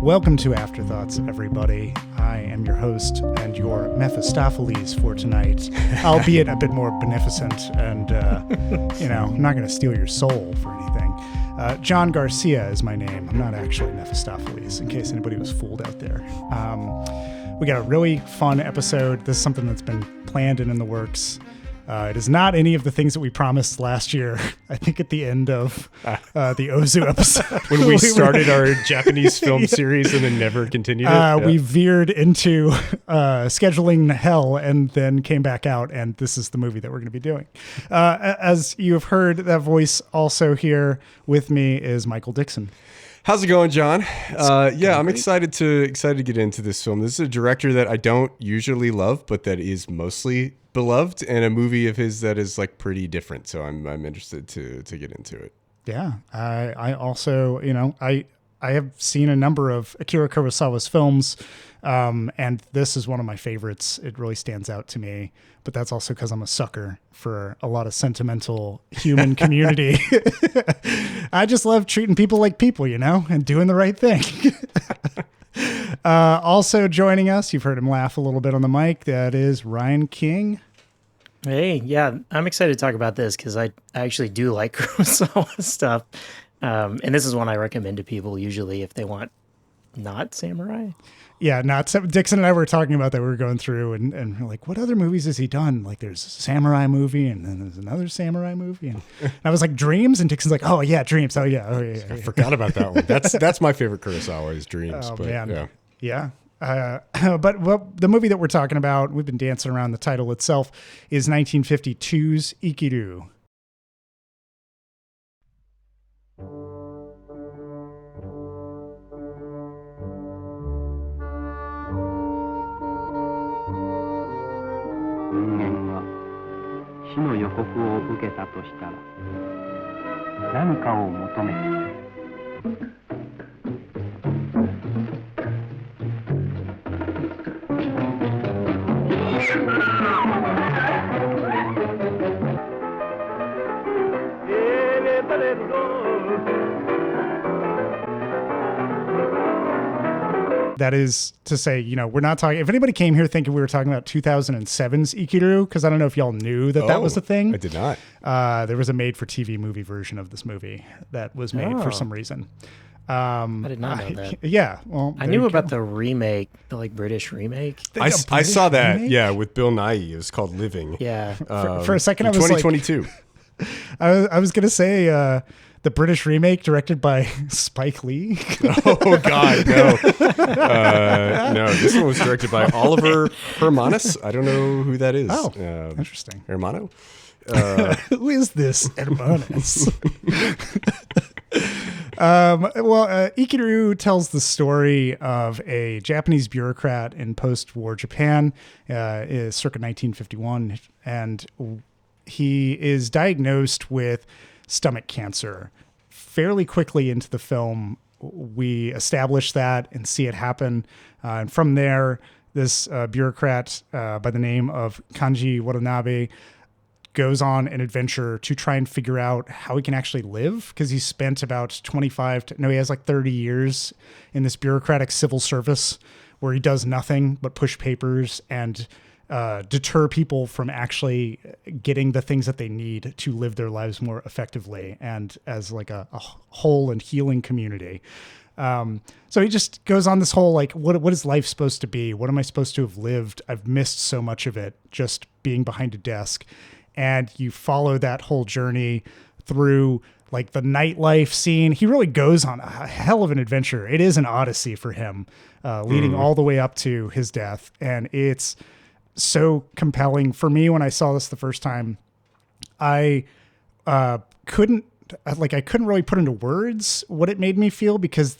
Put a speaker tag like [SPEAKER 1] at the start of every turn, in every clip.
[SPEAKER 1] Welcome to Afterthoughts, everybody. I am your host and your Mephistopheles for tonight, albeit a bit more beneficent and, I'm not going to steal your soul for anything. John Garcia is my name. I'm not actually Mephistopheles, in case anybody was fooled out there. We got a really fun episode. This is something that's been planned and in the works. It is not any of the things that we promised last year, I think at the end of the Ozu episode.
[SPEAKER 2] When we started our Japanese film series and then never continued it.
[SPEAKER 1] We veered into scheduling hell and then came back out, and this is the movie that we're going to be doing. As you have heard, that voice also here with me is Michael Dixon.
[SPEAKER 2] How's it going, John? I'm excited to get into this film. This is a director that I don't usually love, but that is mostly beloved, and a movie of his that is like pretty different. So I'm interested to get into it.
[SPEAKER 1] Yeah, I also, I have seen a number of Akira Kurosawa's films, and this is one of my favorites. It really stands out to me, but that's also because I'm a sucker for a lot of sentimental human community. I just love treating people like people, and doing the right thing. Also joining us, you've heard him laugh a little bit on the mic, that is Ryan King.
[SPEAKER 3] Hey, yeah, I'm excited to talk about this because I actually do like Kurosawa stuff. And this is one I recommend to people usually if they want not samurai.
[SPEAKER 1] Yeah, Dixon and I were talking about that. We were going through and we're like, what other movies has he done? Like there's a samurai movie and then there's another samurai movie. And I was like, Dreams? And Dixon's like, oh yeah, Dreams. Oh yeah.
[SPEAKER 2] I forgot about that one. That's my favorite Kurosawa is Dreams.
[SPEAKER 1] Oh, man. Yeah. But the movie that we're talking about, we've been dancing around the title itself, is 1952's Ikiru. That is to say, we're not talking, if anybody came here thinking we were talking about 2007's Ikiru, because I don't know if y'all knew that was a thing.
[SPEAKER 2] I did not.
[SPEAKER 1] There was a made-for-TV movie version of this movie that was made for some reason.
[SPEAKER 3] I did not know that.
[SPEAKER 1] Yeah. Well,
[SPEAKER 3] I knew about the remake, the British remake.
[SPEAKER 2] I saw that, remake? With Bill Nighy. It was called Living.
[SPEAKER 3] Yeah.
[SPEAKER 1] For a second, I was
[SPEAKER 2] 2022.
[SPEAKER 1] I was going to say the British remake directed by Spike Lee.
[SPEAKER 2] Oh, God, no. No, this one was directed by Oliver Hermanus. I don't know who that is.
[SPEAKER 1] Oh, interesting.
[SPEAKER 2] Hermano?
[SPEAKER 1] Who is this Hermanus? Ikiru tells the story of a Japanese bureaucrat in post-war Japan, is circa 1951, and he is diagnosed with stomach cancer. Fairly quickly into the film, we establish that and see it happen. And from there, this bureaucrat by the name of Kanji Watanabe goes on an adventure to try and figure out how he can actually live, because he spent about he has like 30 years in this bureaucratic civil service where he does nothing but push papers and deter people from actually getting the things that they need to live their lives more effectively and as like a whole and healing community. So he just goes on this whole, like, what is life supposed to be? What am I supposed to have lived? I've missed so much of it just being behind a desk. And you follow that whole journey through like the nightlife scene. He really goes on a hell of an adventure. It is an odyssey for him, leading all the way up to his death. And it's so compelling for me. When I saw this the first time, I couldn't really put into words what it made me feel, because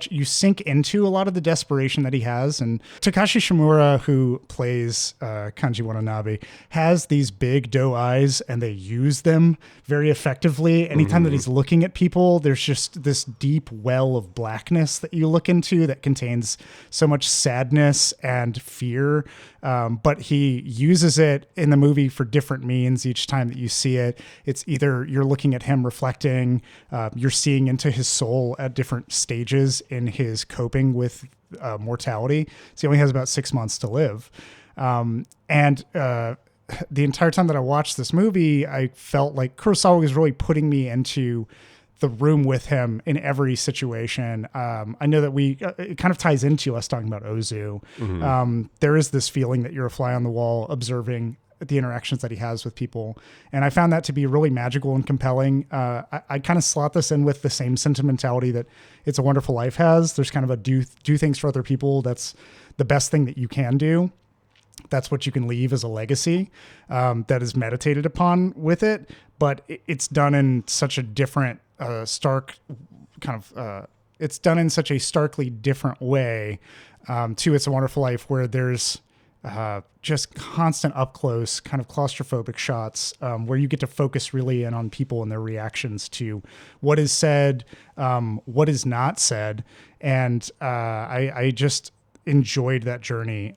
[SPEAKER 1] you sink into a lot of the desperation that he has. And Takashi Shimura, who plays Kanji Watanabe, has these big doe eyes, and they use them very effectively. Anytime that he's looking at people, there's just this deep well of blackness that you look into that contains so much sadness and fear. but he uses it in the movie for different means each time that you see it. It's either you're looking at him reflecting, you're seeing into his soul at different stages in his coping with mortality. So he only has about 6 months to live. The entire time that I watched this movie, I felt like Kurosawa was really putting me into the room with him in every situation. I know that it kind of ties into us talking about Ozu. Mm-hmm. There is this feeling that you're a fly on the wall observing the interactions that he has with people. And I found that to be really magical and compelling. I kind of slot this in with the same sentimentality that It's a Wonderful Life has. There's kind of a do things for other people. That's the best thing that you can do. That's what you can leave as a legacy that is meditated upon with it. But it's done in such a different, stark kind of, it's done in such a starkly different way to It's a Wonderful Life, where there's just constant up close kind of claustrophobic shots where you get to focus really in on people and their reactions to what is said, what is not said. And I just enjoyed that journey.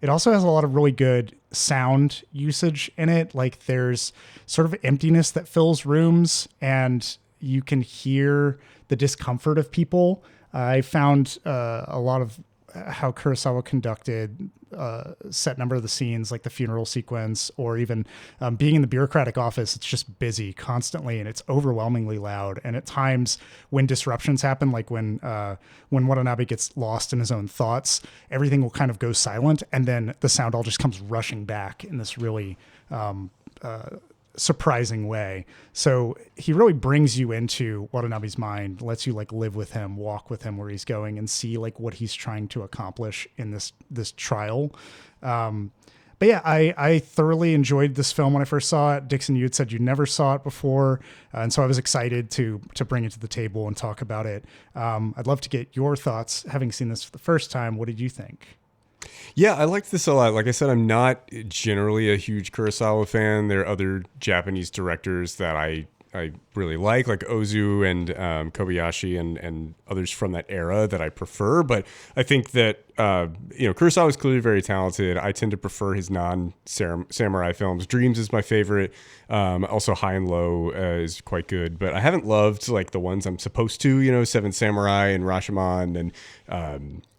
[SPEAKER 1] It also has a lot of really good sound usage in it. Like there's sort of emptiness that fills rooms and you can hear the discomfort of people. I found a lot of how Kurosawa conducted a set number of the scenes, like the funeral sequence, or even being in the bureaucratic office. It's just busy constantly and it's overwhelmingly loud. And at times when disruptions happen, like when Watanabe gets lost in his own thoughts, everything will kind of go silent. And then the sound all just comes rushing back in this really surprising way. So he really brings you into Watanabe's mind, lets you like live with him, walk with him where he's going, and see like what he's trying to accomplish in this trial. But yeah, I thoroughly enjoyed this film when I first saw it. Dixon, you had said you never saw it before, and so I was excited to bring it to the table and talk about it. I'd love to get your thoughts, having seen this for the first time. What did you think?
[SPEAKER 2] Yeah, I liked this a lot. Like I said, I'm not generally a huge Kurosawa fan. There are other Japanese directors that I really like Ozu and Kobayashi and others from that era that I prefer. But I think that, Kurosawa is clearly very talented. I tend to prefer his non-samurai films. Dreams is my favorite. Also High and Low is quite good. But I haven't loved like the ones I'm supposed to, Seven Samurai and Rashomon and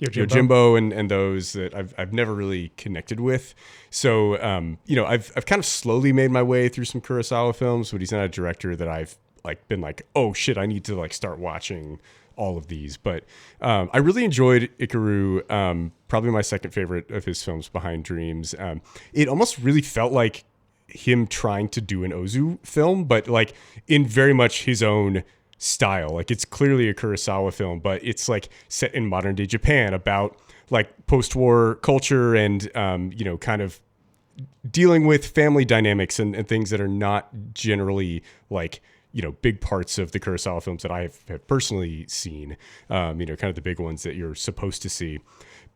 [SPEAKER 2] Yojimbo and those that I've never really connected with. So, I've kind of slowly made my way through some Kurosawa films, but he's not a director that I've been like, oh shit, I need to start watching all of these. But I really enjoyed Ikiru, probably my second favorite of his films behind Dreams. It almost really felt like him trying to do an Ozu film, but in very much his own style. It's clearly a Kurosawa film, but it's set in modern day Japan about post-war culture and, kind of dealing with family dynamics and things that are not generally big parts of the Kurosawa films that I have personally seen, kind of the big ones that you're supposed to see.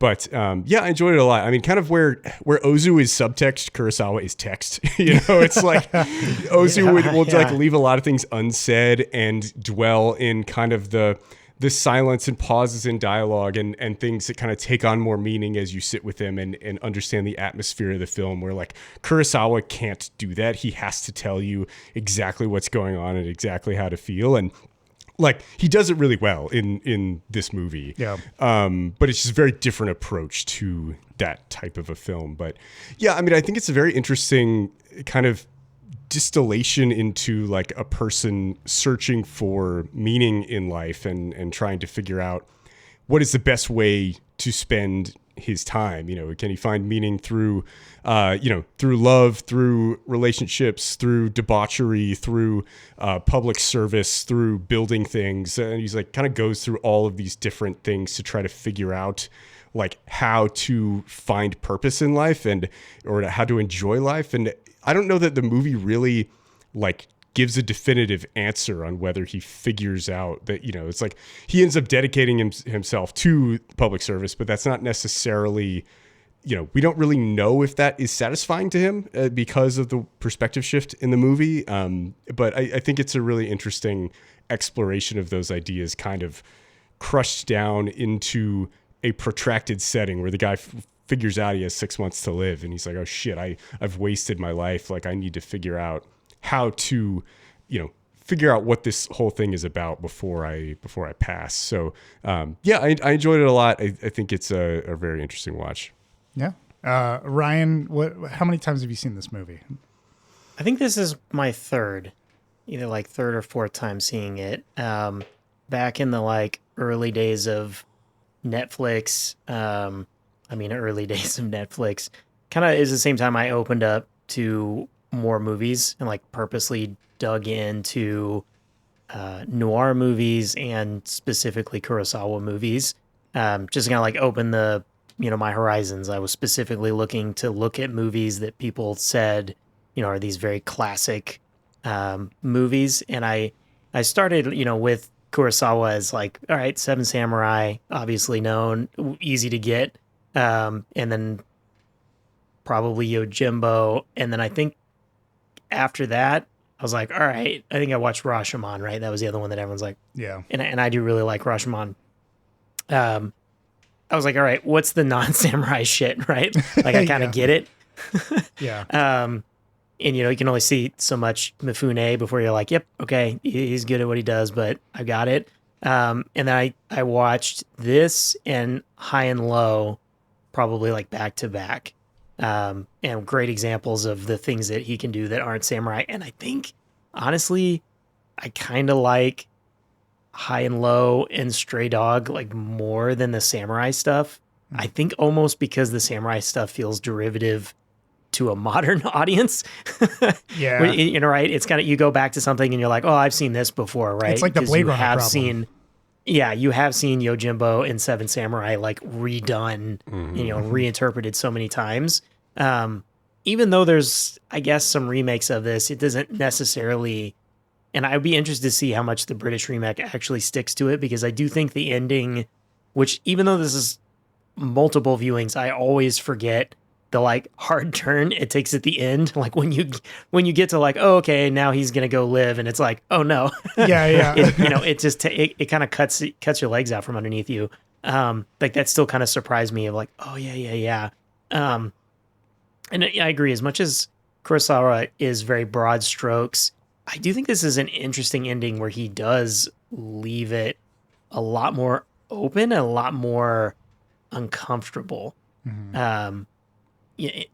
[SPEAKER 2] But yeah, I enjoyed it a lot. I mean, kind of where Ozu is subtext, Kurosawa is text. It's like Ozu will leave a lot of things unsaid and dwell in kind of the silence and pauses in dialogue and things that kind of take on more meaning as you sit with him and understand the atmosphere of the film, where Kurosawa can't do that. He has to tell you exactly what's going on and exactly how to feel. And he does it really well in this movie. Yeah. But it's just a very different approach to that type of a film. But yeah, I mean, I think it's a very interesting kind of distillation into a person searching for meaning in life and trying to figure out what is the best way to spend his time. Can he find meaning through through love, through relationships, through debauchery, through public service, through building things. And he's kind of goes through all of these different things to try to figure out how to find purpose in life or how to enjoy life. And I don't know that the movie really gives a definitive answer on whether he figures out that, it's he ends up dedicating himself to public service, but that's not necessarily, we don't really know if that is satisfying to him because of the perspective shift in the movie. But I think it's a really interesting exploration of those ideas kind of crushed down into a protracted setting where the guy figures out he has 6 months to live, and he's like, oh shit, I've wasted my life. Like I need to figure out how to, figure out what this whole thing is about before I pass. So I enjoyed it a lot. I think it's a very interesting watch.
[SPEAKER 1] Yeah. Ryan, how many times have you seen this movie?
[SPEAKER 3] I think this is my third, either like third or fourth time seeing it. Back in the like early days of Netflix, early days of Netflix, kind of is the same time I opened up to more movies and like purposely dug into noir movies and specifically Kurosawa movies. Just kind of like open the, my horizons. I was specifically looking to look at movies that people said, are these very classic movies. And I started, with Kurosawa as like, all right, Seven Samurai, obviously known, easy to get. And then probably Yojimbo. And then I think after that, I was like, all right, I think I watched Rashomon, right? That was the other one that everyone's like,
[SPEAKER 1] yeah.
[SPEAKER 3] And I do really like Rashomon. I was like, all right, what's the non-samurai shit, right? Like I kind of get it.
[SPEAKER 1] Yeah.
[SPEAKER 3] And you can only see so much Mifune before you're like, yep, okay, he's good at what he does, but I got it. And then I watched this and High and Low probably like back to back. And great examples of the things that he can do that aren't samurai. And I think, honestly, I kind of like High and Low and Stray Dog like more than the samurai stuff. I think almost because the samurai stuff feels derivative to a modern audience.
[SPEAKER 1] Yeah.
[SPEAKER 3] Right? It's kind of, you go back to something and you're like, oh, I've seen this before, right?
[SPEAKER 1] It's like the Blade Runner problem.
[SPEAKER 3] You have seen Yojimbo and Seven Samurai like redone, reinterpreted so many times. Even though there's, I guess, some remakes of this, it doesn't necessarily, and I'd be interested to see how much the British remake actually sticks to it, because I do think the ending, which even though this is multiple viewings, I always forget the like hard turn it takes at the end. Like when you get to like, oh, okay, now he's going to go live. And it's like, oh no.
[SPEAKER 1] Yeah.
[SPEAKER 3] it just, it kind of cuts your legs out from underneath you. Like that still kind of surprised me of like, oh yeah. And I agree, as much as Kurosawa is very broad strokes, I do think this is an interesting ending where he does leave it a lot more open, a lot more uncomfortable. Mm-hmm.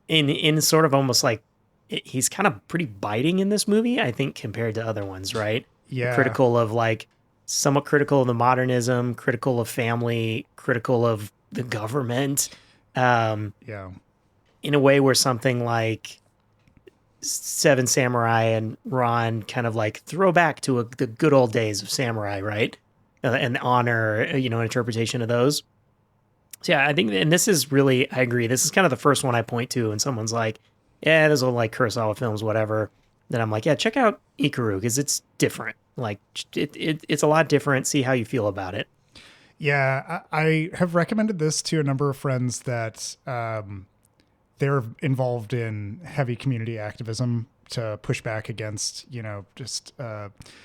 [SPEAKER 3] In sort of almost like he's kind of pretty biting in this movie, I think, compared to other ones, right?
[SPEAKER 1] Yeah.
[SPEAKER 3] Critical of like, somewhat critical of the modernism, critical of family, critical of the government.
[SPEAKER 1] Yeah.
[SPEAKER 3] In a way where something like Seven Samurai and Ron kind of like throw back to the good old days of samurai, right? And honor, an interpretation of those. So yeah, I think, and this is really, I agree, this is kind of the first one I point to and someone's like, yeah, those are like Kurosawa films, whatever. Then I'm like, yeah, check out Ikiru, because it's different. Like, it's a lot different. See how you feel about it.
[SPEAKER 1] Yeah, I have recommended this to a number of friends that they're involved in heavy community activism to push back against, just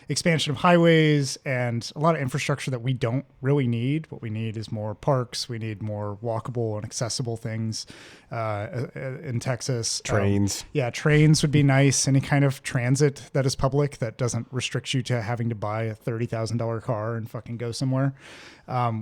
[SPEAKER 1] expansion of highways and a lot of infrastructure that we don't really need. What we need is more parks. We need more walkable and accessible things in Texas.
[SPEAKER 2] Trains.
[SPEAKER 1] Trains would be nice. Any kind of transit that is public that doesn't restrict you to having to buy a $30,000 car and fucking go somewhere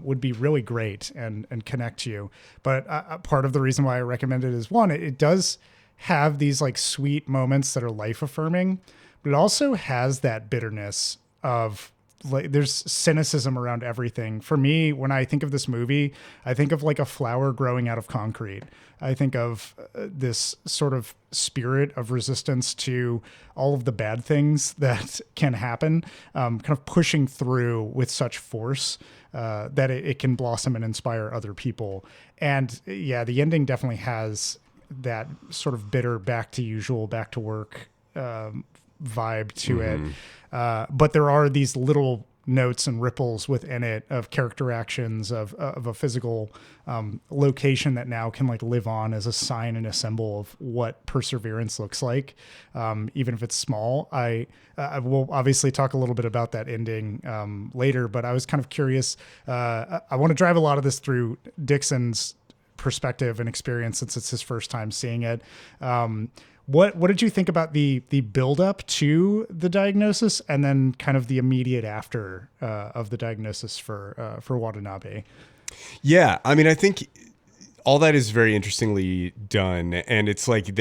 [SPEAKER 1] would be really great and connect you. But part of the reason why I recommend it is, one, it does have these like sweet moments that are life affirming, but it also has that bitterness of like, there's cynicism around everything. For me, when I think of this movie, I think of like a flower growing out of concrete. I think of this sort of spirit of resistance to all of the bad things that can happen, kind of pushing through with such force that it can blossom and inspire other people. And yeah, the ending definitely has that sort of bitter back to usual, back to work vibe to it. But there are these little notes and ripples within it of character actions, of a physical location that now can like live on as a sign and a symbol of what perseverance looks like, even if it's small. I will obviously talk a little bit about that ending later, but I was kind of curious. I want to drive a lot of this through Dixon's perspective and experience since it's his first time seeing it. What did you think about the build up to the diagnosis and then kind of the immediate after of the diagnosis for Watanabe?
[SPEAKER 2] Yeah, I mean, I think all that is very interestingly done, and it's like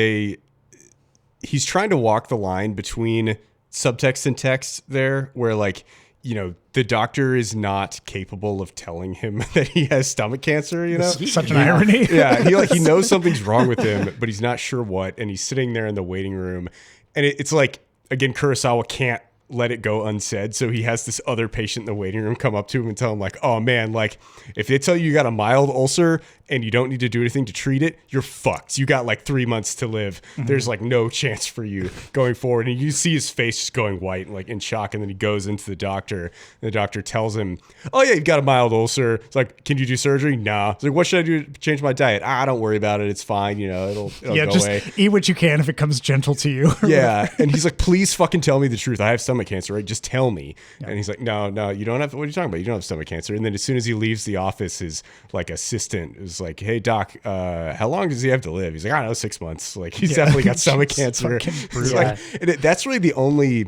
[SPEAKER 2] he's trying to walk the line between subtext and text there, where like, you know, the doctor is not capable of telling him that he has stomach cancer, you know?
[SPEAKER 1] Such an irony.
[SPEAKER 2] Yeah, he knows something's wrong with him, but he's not sure what, and he's sitting there in the waiting room. And it's like, again, Kurosawa can't let it go unsaid, so he has this other patient in the waiting room come up to him and tell him like, oh man, like if they tell you got a mild ulcer and you don't need to do anything to treat it, you're fucked. You got like 3 months to live. There's like no chance for you going forward. And you see his face just going white and like in shock, and then he goes into the doctor, and the doctor tells him, oh yeah, you've got a mild ulcer. It's like, can you do surgery? Nah. It's like, what should I do to change my diet? Don't worry about it, it's fine, you know, it'll go
[SPEAKER 1] just
[SPEAKER 2] away.
[SPEAKER 1] Eat what you can if it comes gentle to you.
[SPEAKER 2] Yeah. And he's like, please fucking tell me the truth. I have stomach cancer, right? Just tell me. Yeah. And he's like, no, you don't have, what are you talking about? You don't have stomach cancer. And then as soon as he leaves the office, his like assistant is like, hey doc, how long does he have to live? He's like, I don't know, 6 months. Like he's definitely got stomach cancer. It's like, that's really the only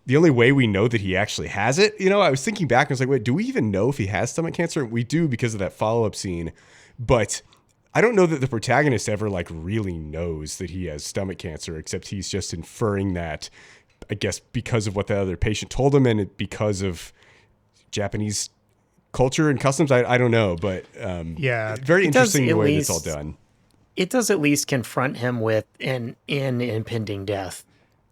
[SPEAKER 2] way we know that he actually has it. You know, I was thinking back and I was like, wait, do we even know if he has stomach cancer? We do, because of that follow-up scene, but I don't know that the protagonist ever like really knows that he has stomach cancer, except he's just inferring that, I guess, because of what the other patient told him, and because of Japanese culture and customs. I don't know, but very interesting the way it's all done.
[SPEAKER 3] It does at least confront him with an impending death,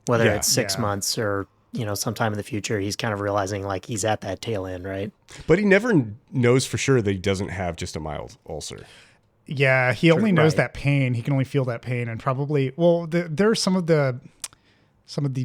[SPEAKER 3] whether it's 6 months or, you know, sometime in the future. He's kind of realizing like he's at that tail end, right?
[SPEAKER 2] But he never knows for sure that he doesn't have just a mild ulcer.
[SPEAKER 1] Yeah, he only knows that pain. He can only feel that pain, and probably, well, there's some of the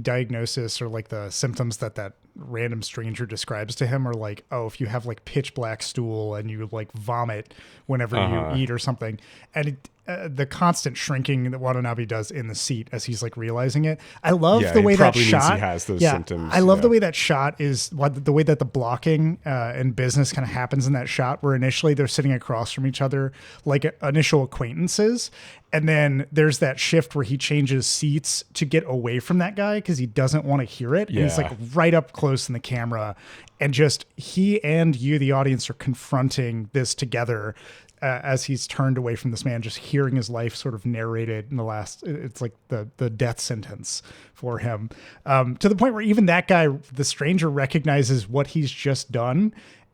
[SPEAKER 1] diagnosis or like the symptoms that random stranger describes to him are like, oh, if you have like pitch black stool and you like vomit whenever you eat or something, and the constant shrinking that Watanabe does in the seat as he's like realizing it. I love the way that shot.
[SPEAKER 2] He has those symptoms.
[SPEAKER 1] I love the way that shot is, the way that the blocking and business kind of happens in that shot, where initially they're sitting across from each other like initial acquaintances, and then there's that shift where he changes seats to get away from that guy because he doesn't want to hear it. And he's like right up close in the camera, and just he and you, the audience, are confronting this together. As he's turned away from this man, just hearing his life sort of narrated in the last, it's like the death sentence for him, to the point where even that guy, the stranger, recognizes what he's just done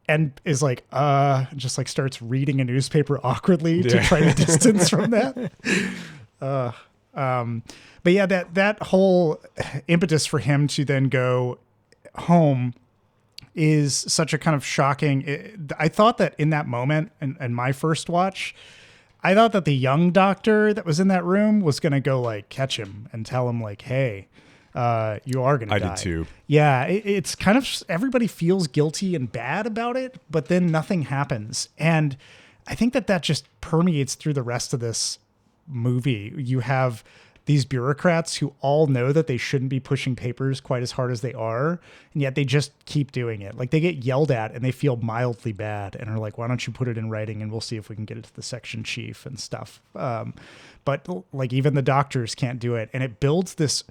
[SPEAKER 1] and is like, just like starts reading a newspaper awkwardly to try to distance from that. But yeah, that whole impetus for him to then go home is such a kind of shocking. I thought that in that moment, and my first watch, I thought that the young doctor that was in that room was going to go like catch him and tell him like, hey, you are going to die.
[SPEAKER 2] I did too.
[SPEAKER 1] Yeah. It's kind of, everybody feels guilty and bad about it, but then nothing happens. And I think that just permeates through the rest of this movie. You have these bureaucrats who all know that they shouldn't be pushing papers quite as hard as they are, and yet they just keep doing it. Like they get yelled at and they feel mildly bad and are like, why don't you put it in writing and we'll see if we can get it to the section chief and stuff. But like even the doctors can't do it. And it builds this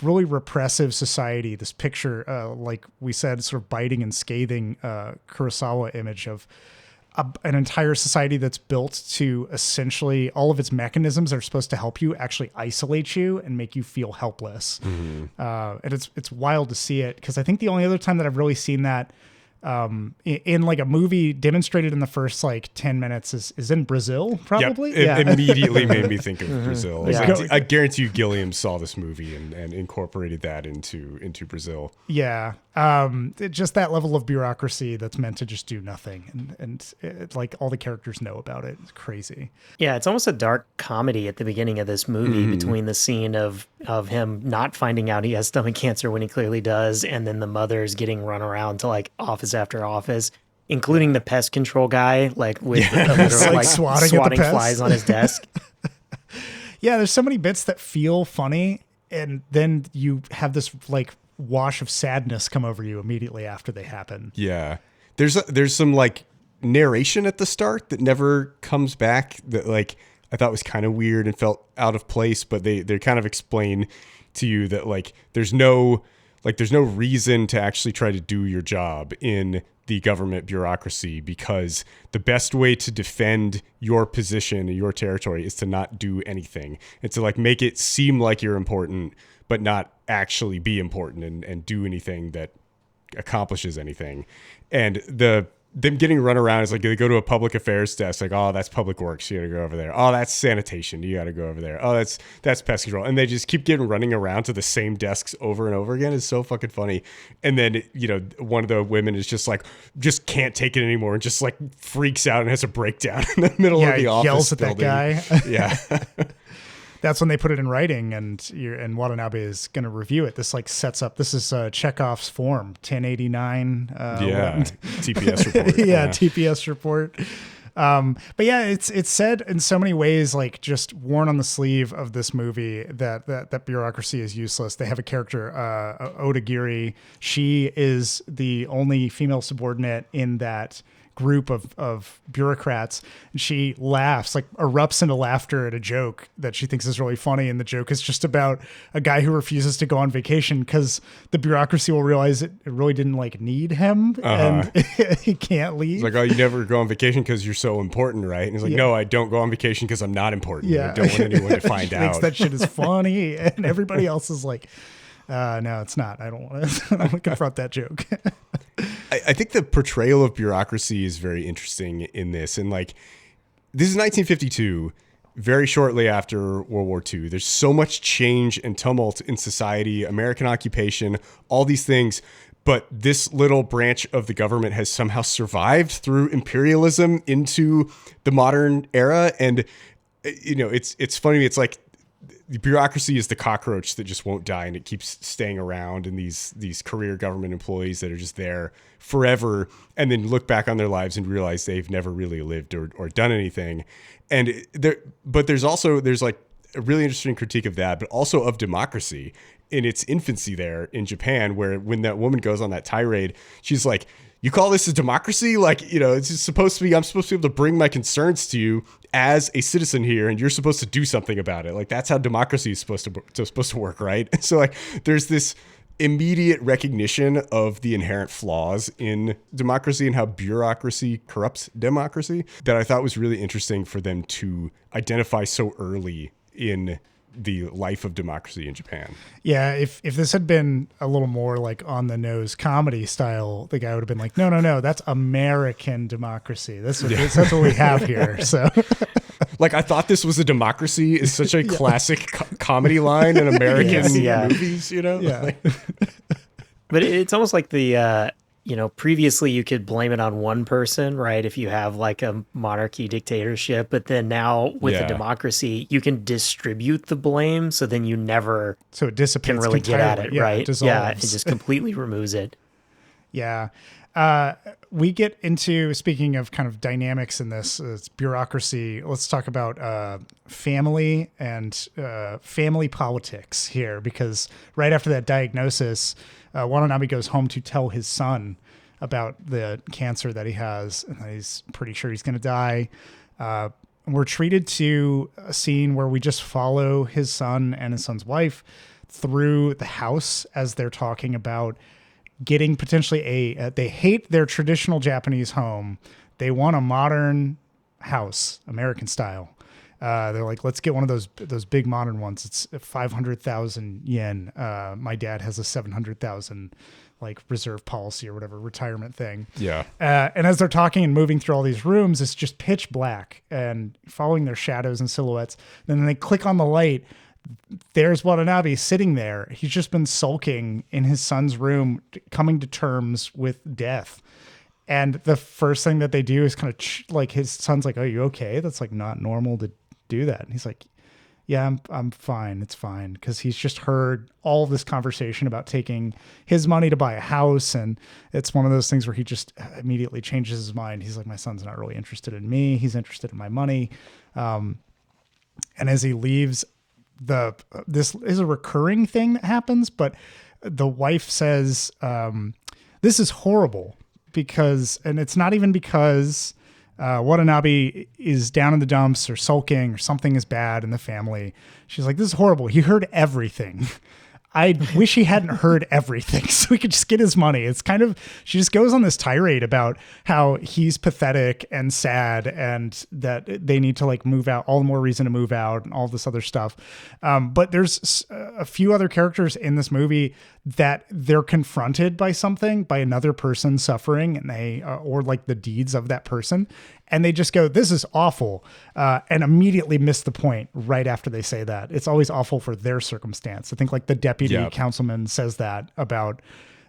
[SPEAKER 1] really repressive society, this picture, like we said, sort of biting and scathing Kurosawa image of an entire society that's built to essentially, all of its mechanisms are supposed to help you actually isolate you and make you feel helpless. And it's wild to see it, because I think the only other time that I've really seen that in like a movie demonstrated in the first like 10 minutes is in Brazil, probably.
[SPEAKER 2] Yep. It immediately made me think of Brazil. Yeah. I guarantee you Gilliam saw this movie and incorporated that into Brazil. Yeah.
[SPEAKER 1] Just that level of bureaucracy that's meant to just do nothing. And it, like all the characters know about it. It's crazy.
[SPEAKER 3] Yeah. It's almost a dark comedy at the beginning of this movie between the scene of him not finding out he has stomach cancer when he clearly does, and then the mother's getting run around to like office after office, including the pest control guy, like with like swatting flies on his desk.
[SPEAKER 1] Yeah, there's so many bits that feel funny, and then you have this like wash of sadness come over you immediately after they happen.
[SPEAKER 2] Yeah, there's some like narration at the start that never comes back that like I thought was kind of weird and felt out of place, but they kind of explain to you that like there's no reason to actually try to do your job in the government bureaucracy, because the best way to defend your position in your territory is to not do anything and to like make it seem like you're important, but not actually be important and do anything that accomplishes anything. And them getting run around is like they go to a public affairs desk, like, oh, that's public works, you gotta go over there. Oh, that's sanitation, you gotta go over there. Oh, that's pest control. And they just keep getting running around to the same desks over and over again. It's so fucking funny. And then, you know, one of the women is just like, just can't take it anymore and just like freaks out and has a breakdown in the middle of the office
[SPEAKER 1] yells at
[SPEAKER 2] building.
[SPEAKER 1] that guy.
[SPEAKER 2] Yeah.
[SPEAKER 1] That's when they put it in writing, and Watanabe is going to review it. This like sets up. This is Chekhov's form, 1089.
[SPEAKER 2] TPS report.
[SPEAKER 1] TPS report. But yeah, it's said in so many ways, like just worn on the sleeve of this movie that bureaucracy is useless. They have a character, Odagiri. She is the only female subordinate in that group of bureaucrats, and she laughs, like erupts into laughter at a joke that she thinks is really funny, and the joke is just about a guy who refuses to go on vacation because the bureaucracy will realize it really didn't like need him, and he can't leave.
[SPEAKER 2] It's like, oh, you never go on vacation because you're so important, right? And he's like, no, I don't go on vacation because I'm not important. I don't want anyone to find out.
[SPEAKER 1] Thinks that shit is funny, and everybody else is like, no, it's not. I don't want to confront that joke.
[SPEAKER 2] I think the portrayal of bureaucracy is very interesting in this. And like, this is 1952, very shortly after World War II. There's so much change and tumult in society, American occupation, all these things. But this little branch of the government has somehow survived through imperialism into the modern era. And, you know, it's funny. It's like, the bureaucracy is the cockroach that just won't die, and it keeps staying around, and these career government employees that are just there forever, and then look back on their lives and realize they've never really lived or done anything. And there's like a really interesting critique of that, but also of democracy in its infancy there in Japan, where when that woman goes on that tirade, she's like, you call this a democracy? like, you know, it's just supposed to be, I'm supposed to be able to bring my concerns to you as a citizen here, and you're supposed to do something about it. Like, that's how democracy is supposed to work, right? So like, there's this immediate recognition of the inherent flaws in democracy and how bureaucracy corrupts democracy that I thought was really interesting for them to identify so early in the life of democracy in Japan.
[SPEAKER 1] Yeah, if this had been a little more like on the nose comedy style, the guy would have been like, no, that's American democracy. That's what we have here. So,
[SPEAKER 2] like, I thought this was a democracy is such a classic comedy line in American movies, you know?
[SPEAKER 1] Yeah.
[SPEAKER 3] But it's almost like the, previously you could blame it on one person, right? If you have like a monarchy dictatorship, but then now with a democracy, you can distribute the blame. So then you never
[SPEAKER 1] it dissipates
[SPEAKER 3] can really get at it, right?
[SPEAKER 1] It
[SPEAKER 3] just completely removes it.
[SPEAKER 1] Yeah. We get into, speaking of kind of dynamics in this, it's bureaucracy. Let's talk about family and family politics here, because right after that diagnosis, Watanabe goes home to tell his son about the cancer that he has, and that he's pretty sure he's going to die. We're treated to a scene where we just follow his son and his son's wife through the house as they're talking about getting potentially they hate their traditional Japanese home. They want a modern house, American style. They're like, let's get one of those big modern ones. It's 500,000 yen. My dad has a 700,000 like reserve policy or whatever retirement thing.
[SPEAKER 2] Yeah.
[SPEAKER 1] And as they're talking and moving through all these rooms, it's just pitch black and following their shadows and silhouettes. And then they click on the light. There's Watanabe sitting there. He's just been sulking in his son's room, coming to terms with death. And the first thing that they do is kind of like, his son's like, "Are you okay? That's like not normal to do that." And he's like, "Yeah, I'm fine. It's fine." Because he's just heard all of this conversation about taking his money to buy a house. And it's one of those things where he just immediately changes his mind. He's like, my son's not really interested in me. He's interested in my money. And as he leaves, this is a recurring thing that happens, but the wife says, "This is horrible. and it's not even because Watanabe is down in the dumps or sulking or something is bad in the family. She's like, this is horrible. He heard everything. I wish he hadn't heard everything so we could just get his money. It's kind of, she just goes on this tirade about how he's pathetic and sad and that they need to like move out, all the more reason to move out and all this other stuff. But there's a few other characters in this movie that they're confronted by something, by another person suffering, and they, or like the deeds of that person. And they just go, this is awful, and immediately miss the point right after they say that. It's always awful for their circumstance. I think like the deputy councilman says that about,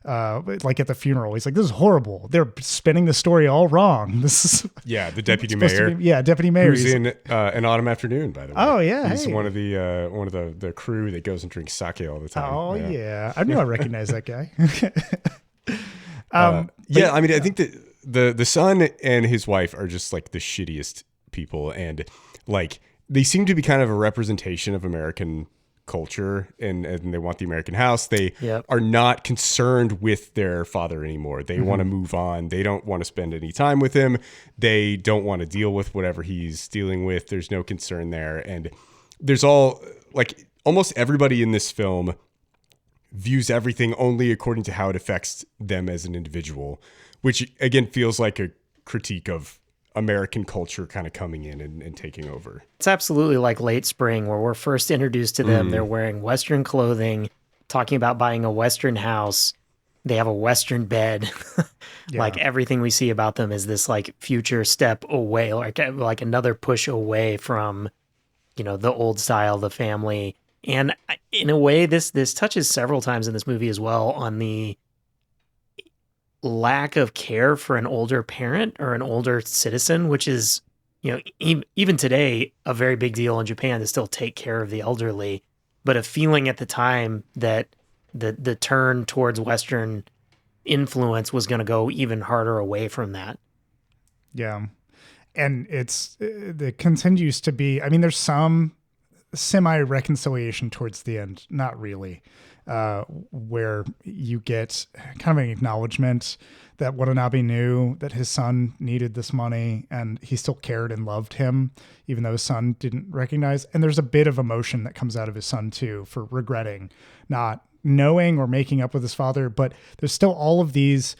[SPEAKER 1] like at the funeral. He's like, this is horrible. They're spinning the story all wrong. This is
[SPEAKER 2] the deputy mayor.
[SPEAKER 1] Deputy mayor.
[SPEAKER 2] Who's in An Autumn Afternoon, by the way.
[SPEAKER 1] Oh yeah,
[SPEAKER 2] he's one of the crew that goes and drinks sake all the time.
[SPEAKER 1] Oh yeah, I knew I recognized that guy.
[SPEAKER 2] I mean, I think that the son and his wife are just like the shittiest people, and like they seem to be kind of a representation of American culture, and they want the American house. They are not concerned with their father anymore. They want to move on. They don't want to spend any time with him. They don't want to deal with whatever he's dealing with. There's no concern there. And there's almost everybody in this film views everything only according to how it affects them as an individual, which again feels like a critique of American culture kind of coming in and taking over.
[SPEAKER 3] It's absolutely like Late Spring, where we're first introduced to them. They're wearing Western clothing, talking about buying a Western house. They have a Western bed. Like everything we see about them is this like future step away, like another push away from, the old style, the family. And in a way, this touches several times in this movie as well on the lack of care for an older parent or an older citizen, which is, even today, a very big deal in Japan to still take care of the elderly, but a feeling at the time that the turn towards Western influence was going to go even harder away from that. Yeah.
[SPEAKER 1] And it continues to be, I mean, there's some semi-reconciliation towards the end, not really. Where you get kind of an acknowledgement that Watanabe knew that his son needed this money and he still cared and loved him, even though his son didn't recognize. And there's a bit of emotion that comes out of his son too, for not knowing or making up with his father, but there's still all of these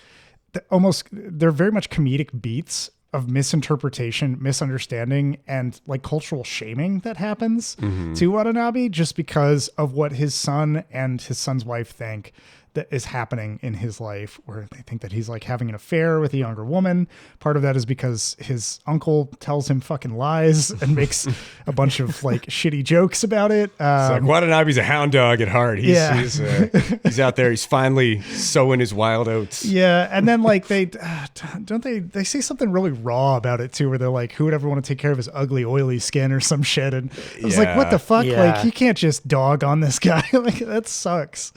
[SPEAKER 1] they're very much comedic beats of misinterpretation, misunderstanding, and like cultural shaming that happens to Watanabe just because of what his son and his son's wife think that is happening in his life, where they think that he's like having an affair with a younger woman. Part of that is because his uncle tells him fucking lies and makes a bunch of like shitty jokes about it.
[SPEAKER 2] It's like Watanabe's a hound dog at heart. He's out there. He's finally sowing his wild oats.
[SPEAKER 1] Yeah. And then like they say something really raw about it too, where they're like, who would ever want to take care of his ugly, oily skin or some shit? And I was like, what the fuck?
[SPEAKER 3] Yeah.
[SPEAKER 1] Like, you can't just dog on this guy. Like, that sucks.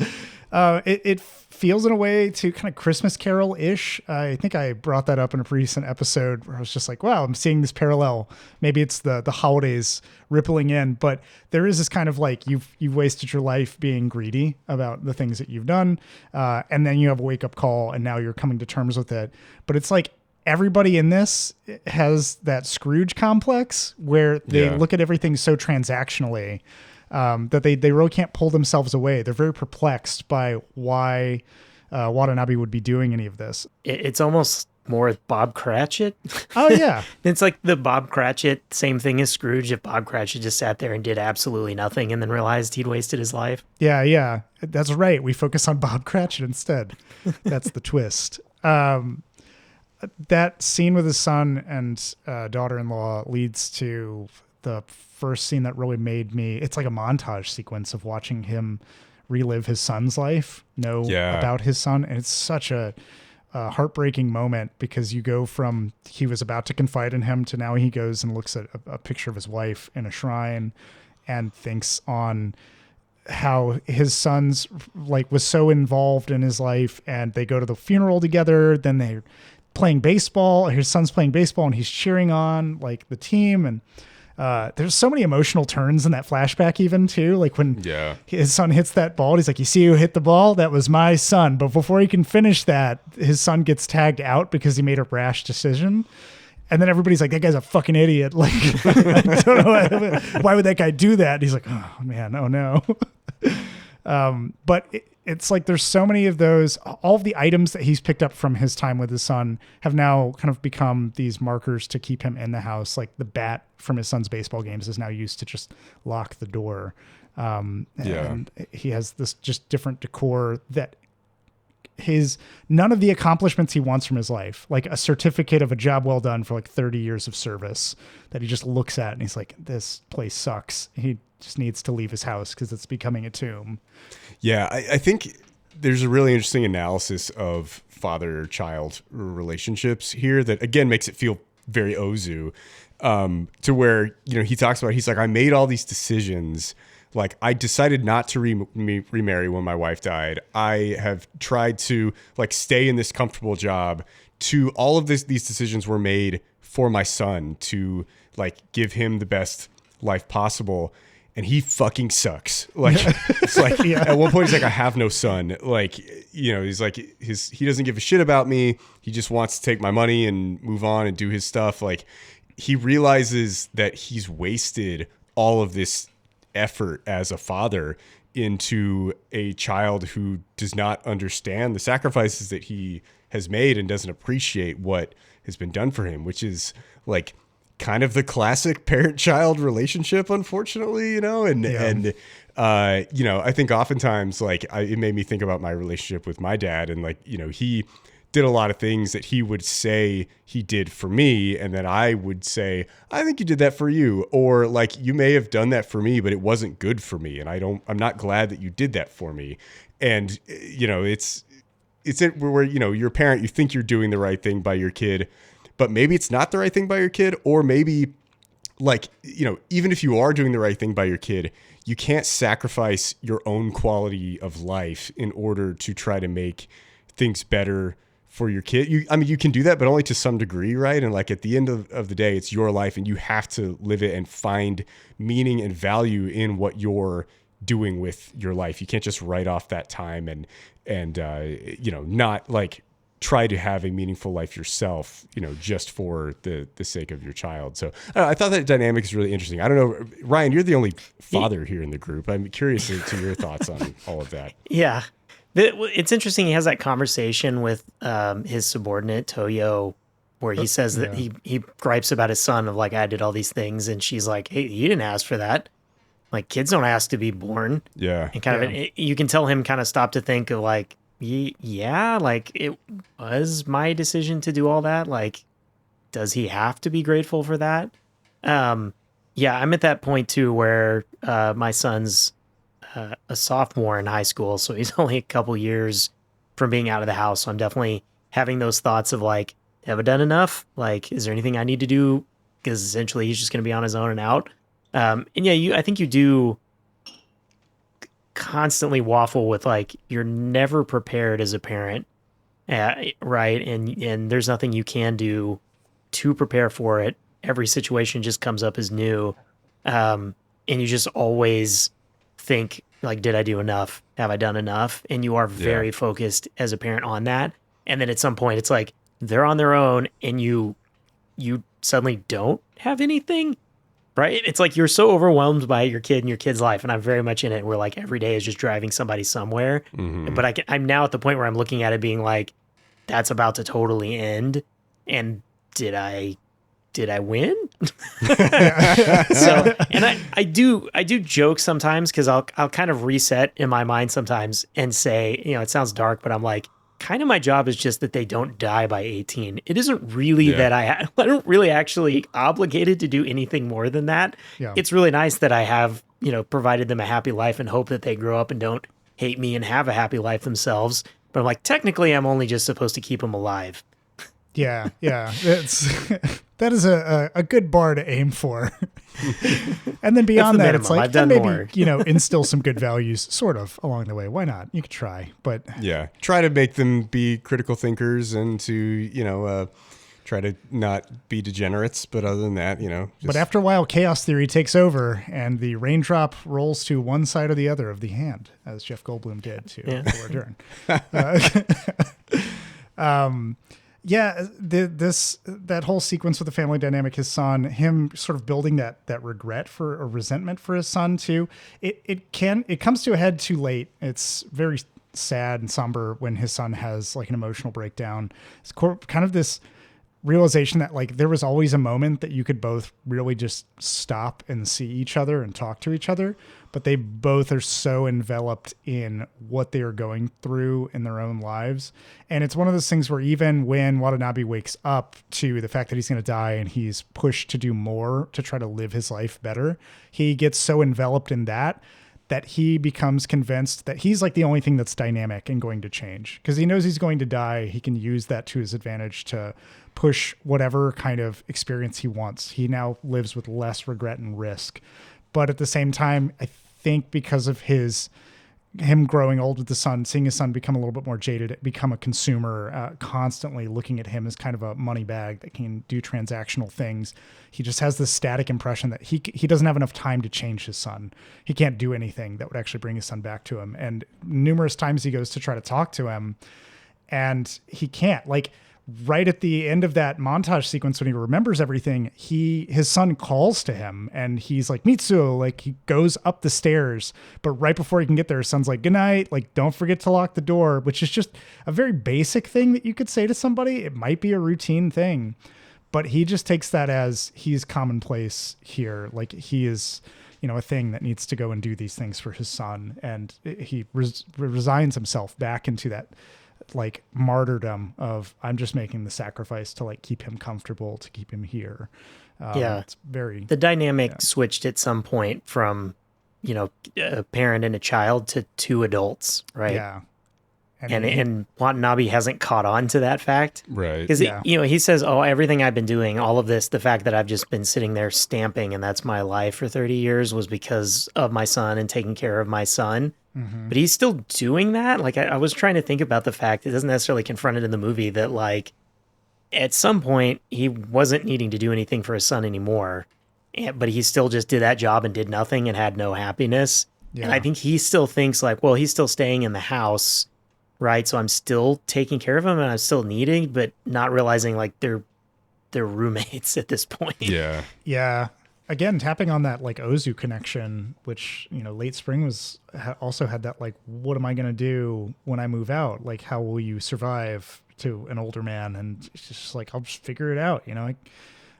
[SPEAKER 1] It feels in a way to kind of Christmas Carol-ish. I think I brought that up in a recent episode where I was just like, wow, I'm seeing this parallel. Maybe it's the holidays rippling in, but there is this kind of like, you've wasted your life being greedy about the things that you've done. And then you have a wake up call and now you're coming to terms with it. But it's like, everybody in this has that Scrooge complex where they look at everything so transactionally, that they really can't pull themselves away. They're very perplexed by why Watanabe would be doing any of this.
[SPEAKER 3] It's almost more Bob Cratchit.
[SPEAKER 1] Oh, yeah.
[SPEAKER 3] It's like the Bob Cratchit, same thing as Scrooge, if Bob Cratchit just sat there and did absolutely nothing and then realized he'd wasted his life.
[SPEAKER 1] Yeah. That's right. We focus on Bob Cratchit instead. That's the twist. That scene with his son and daughter-in-law leads to the first scene that really made me, it's like a montage sequence of watching him relive his son's life, about his son. And it's such a heartbreaking moment because you go from he was about to confide in him to now he goes and looks at a picture of his wife in a shrine and thinks on how his son's like was so involved in his life, and they go to the funeral together. Then they're playing baseball. His son's playing baseball and he's cheering on like the team. And There's so many emotional turns in that flashback even too. Like when his son hits that ball, he's like, you see who hit the ball? That was my son. But before he can finish that, his son gets tagged out because he made a rash decision. And then everybody's like, that guy's a fucking idiot. Like, I don't know why would that guy do that? And he's like, oh man, oh no. But it's like there's so many of those. All of the items that he's picked up from his time with his son have now kind of become these markers to keep him in the house. Like the bat from his son's baseball games is now used to just lock the door. And he has this just different decor that none of the accomplishments he wants from his life, like a certificate of a job well done for like 30 years of service, that he just looks at and he's like, this place sucks. He just needs to leave his house because it's becoming a tomb.
[SPEAKER 2] Yeah, I think there's a really interesting analysis of father-child relationships here that, again, makes it feel very Ozu, to where, he talks about, he's like, I made all these decisions. Like, I decided not to remarry when my wife died. I have tried to, like, stay in this comfortable job. To all of these decisions were made for my son to, like, give him the best life possible. And he fucking sucks. Like, it's like at one point he's like, I have no son. Like, he's like, he doesn't give a shit about me. He just wants to take my money and move on and do his stuff. Like, he realizes that he's wasted all of this effort as a father into a child who does not understand the sacrifices that he has made and doesn't appreciate what has been done for him, which is like kind of the classic parent-child relationship, unfortunately, and I think oftentimes, like, it made me think about my relationship with my dad, and like, he did a lot of things that he would say he did for me, and then I would say, I think you did that for you, or like, you may have done that for me, but it wasn't good for me, and I'm not glad that you did that for me. And it's where you're a parent, you think you're doing the right thing by your kid, but maybe it's not the right thing by your kid, or maybe, like, even if you are doing the right thing by your kid, you can't sacrifice your own quality of life in order to try to make things better for your kid. You can do that, but only to some degree, right? And like, at the end of the day, it's your life, and you have to live it and find meaning and value in what you're doing with your life. You can't just write off that time and not like try to have a meaningful life yourself, just for the sake of your child. So I thought that dynamic is really interesting. I don't know, Ryan, you're the only father here in the group. I'm curious to your thoughts on all of that.
[SPEAKER 3] Yeah. It's interesting. He has that conversation with his subordinate, Toyo, where he says that he gripes about his son of like, I did all these things. And she's like, hey, you didn't ask for that. Like, kids don't ask to be born. Yeah. And kind of, you can tell him kind of stop to think of like, yeah, like, it was my decision to do all that. Like, does he have to be grateful for that? I'm at that point too, where my son's a sophomore in high school, so he's only a couple years from being out of the house. So I'm definitely having those thoughts of like, have I done enough? Like, is there anything I need to do? Because essentially he's just going to be on his own and out. I think you do constantly waffle with like, you're never prepared as a parent, right? And there's nothing you can do to prepare for it. Every situation just comes up as new, and you just always think like, did I do enough? Have I done enough? And you are very focused as a parent on that. And then at some point it's like, they're on their own and you suddenly don't have anything. Right? It's like you're so overwhelmed by your kid and your kid's life, and I'm very much in it, where like every day is just driving somebody somewhere. Mm-hmm. But I'm now at the point where I'm looking at it being like, that's about to totally end. And did I win? So, and I do joke sometimes, because I'll kind of reset in my mind sometimes and say, it sounds dark, but I'm like, kind of my job is just that they don't die by 18. It isn't really that I don't really actually obligated to do anything more than that. Yeah. It's really nice that I have, provided them a happy life and hope that they grow up and don't hate me and have a happy life themselves. But I'm like, technically I'm only just supposed to keep them alive.
[SPEAKER 1] Yeah. That is a good bar to aim for. And then beyond that, it's like, maybe, instill some good values sort of along the way. Why not? You could try, but
[SPEAKER 2] try to make them be critical thinkers and to, try to not be degenerates. But other than that,
[SPEAKER 1] But after a while, chaos theory takes over, and the raindrop rolls to one side or the other of the hand, as Jeff Goldblum did to Laura Dern. That whole sequence with the family dynamic, his son, him sort of building that regret for or resentment for his son too. It comes to a head too late. It's very sad and somber when his son has like an emotional breakdown. It's kind of this realization that like there was always a moment that you could both really just stop and see each other and talk to each other, but they both are so enveloped in what they are going through in their own lives. And it's one of those things where even when Watanabe wakes up to the fact that he's going to die and he's pushed to do more to try to live his life better, he gets so enveloped in that he becomes convinced that he's like the only thing that's dynamic and going to change, because he knows he's going to die. He can use that to his advantage to push whatever kind of experience he wants. He now lives with less regret and risk. But at the same time, I think because of him growing old with the son, seeing his son become a little bit more jaded, become a consumer, constantly looking at him as kind of a money bag that can do transactional things. He just has this static impression that he doesn't have enough time to change his son. He can't do anything that would actually bring his son back to him. And numerous times he goes to try to talk to him and he can't. Like right at the end of that montage sequence, when he remembers everything, his son calls to him and he's like, Mitsuo, like he goes up the stairs, but right before he can get there, his son's like, good night. Like, don't forget to lock the door, which is just a very basic thing that you could say to somebody. It might be a routine thing, but he just takes that as he's commonplace here. Like he is, a thing that needs to go and do these things for his son. And he resigns himself back into that like martyrdom of I'm just making the sacrifice to like keep him comfortable, to keep him here. It's the dynamic
[SPEAKER 3] switched at some point from, a parent and a child to two adults, right?
[SPEAKER 1] Yeah.
[SPEAKER 3] And Watanabe hasn't caught on to that fact.
[SPEAKER 2] Right.
[SPEAKER 3] Because, he says, oh, everything I've been doing, all of this, the fact that I've just been sitting there stamping and that's my life for 30 years was because of my son and taking care of my son. Mm-hmm. But he's still doing that. Like, I was trying to think about the fact, it doesn't necessarily confront it in the movie, that, like, at some point, he wasn't needing to do anything for his son anymore. But he still just did that job and did nothing and had no happiness. Yeah. And I think he still thinks, like, well, he's still staying in the house, right? So I'm still taking care of him and I'm still needing, but not realizing, like, they're roommates at this point.
[SPEAKER 2] Yeah.
[SPEAKER 1] Yeah. Again, tapping on that like Ozu connection, which, Late Spring also had that like, what am I going to do when I move out? Like, how will you survive to an older man? And it's just like, I'll just figure it out.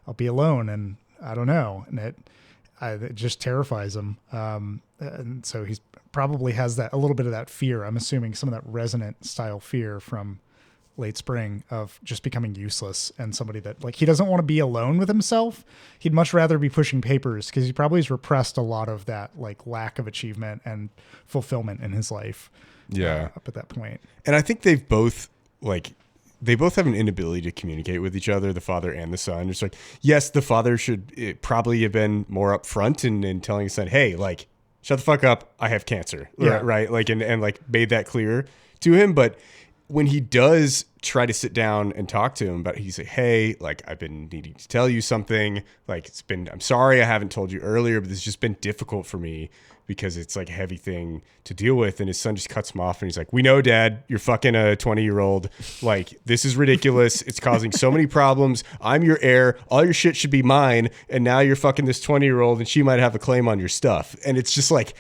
[SPEAKER 1] I'll be alone and I don't know. And it just terrifies him. And so he's probably has a little bit of that fear. I'm assuming some of that resonant style fear from Late Spring of just becoming useless and somebody that like he doesn't want to be alone with himself. He'd much rather be pushing papers because he probably has repressed a lot of that like lack of achievement and fulfillment in his life.
[SPEAKER 2] Yeah.
[SPEAKER 1] Up at that point.
[SPEAKER 2] And I think they both have an inability to communicate with each other, the father and the son. It's like, yes, the father should probably have been more upfront in telling his son, hey, like, shut the fuck up. I have cancer.
[SPEAKER 1] Yeah.
[SPEAKER 2] Right. Like, and like made that clear to him. But when he does try to sit down and talk to him, but he's like, hey, like, I've been needing to tell you something. Like, I'm sorry I haven't told you earlier, but this has just been difficult for me because it's like a heavy thing to deal with. And his son just cuts him off and he's like, we know, Dad, you're fucking a 20-year-old. Like, this is ridiculous. It's causing so many problems. I'm your heir. All your shit should be mine. And now you're fucking this 20-year-old and she might have a claim on your stuff. And it's just like,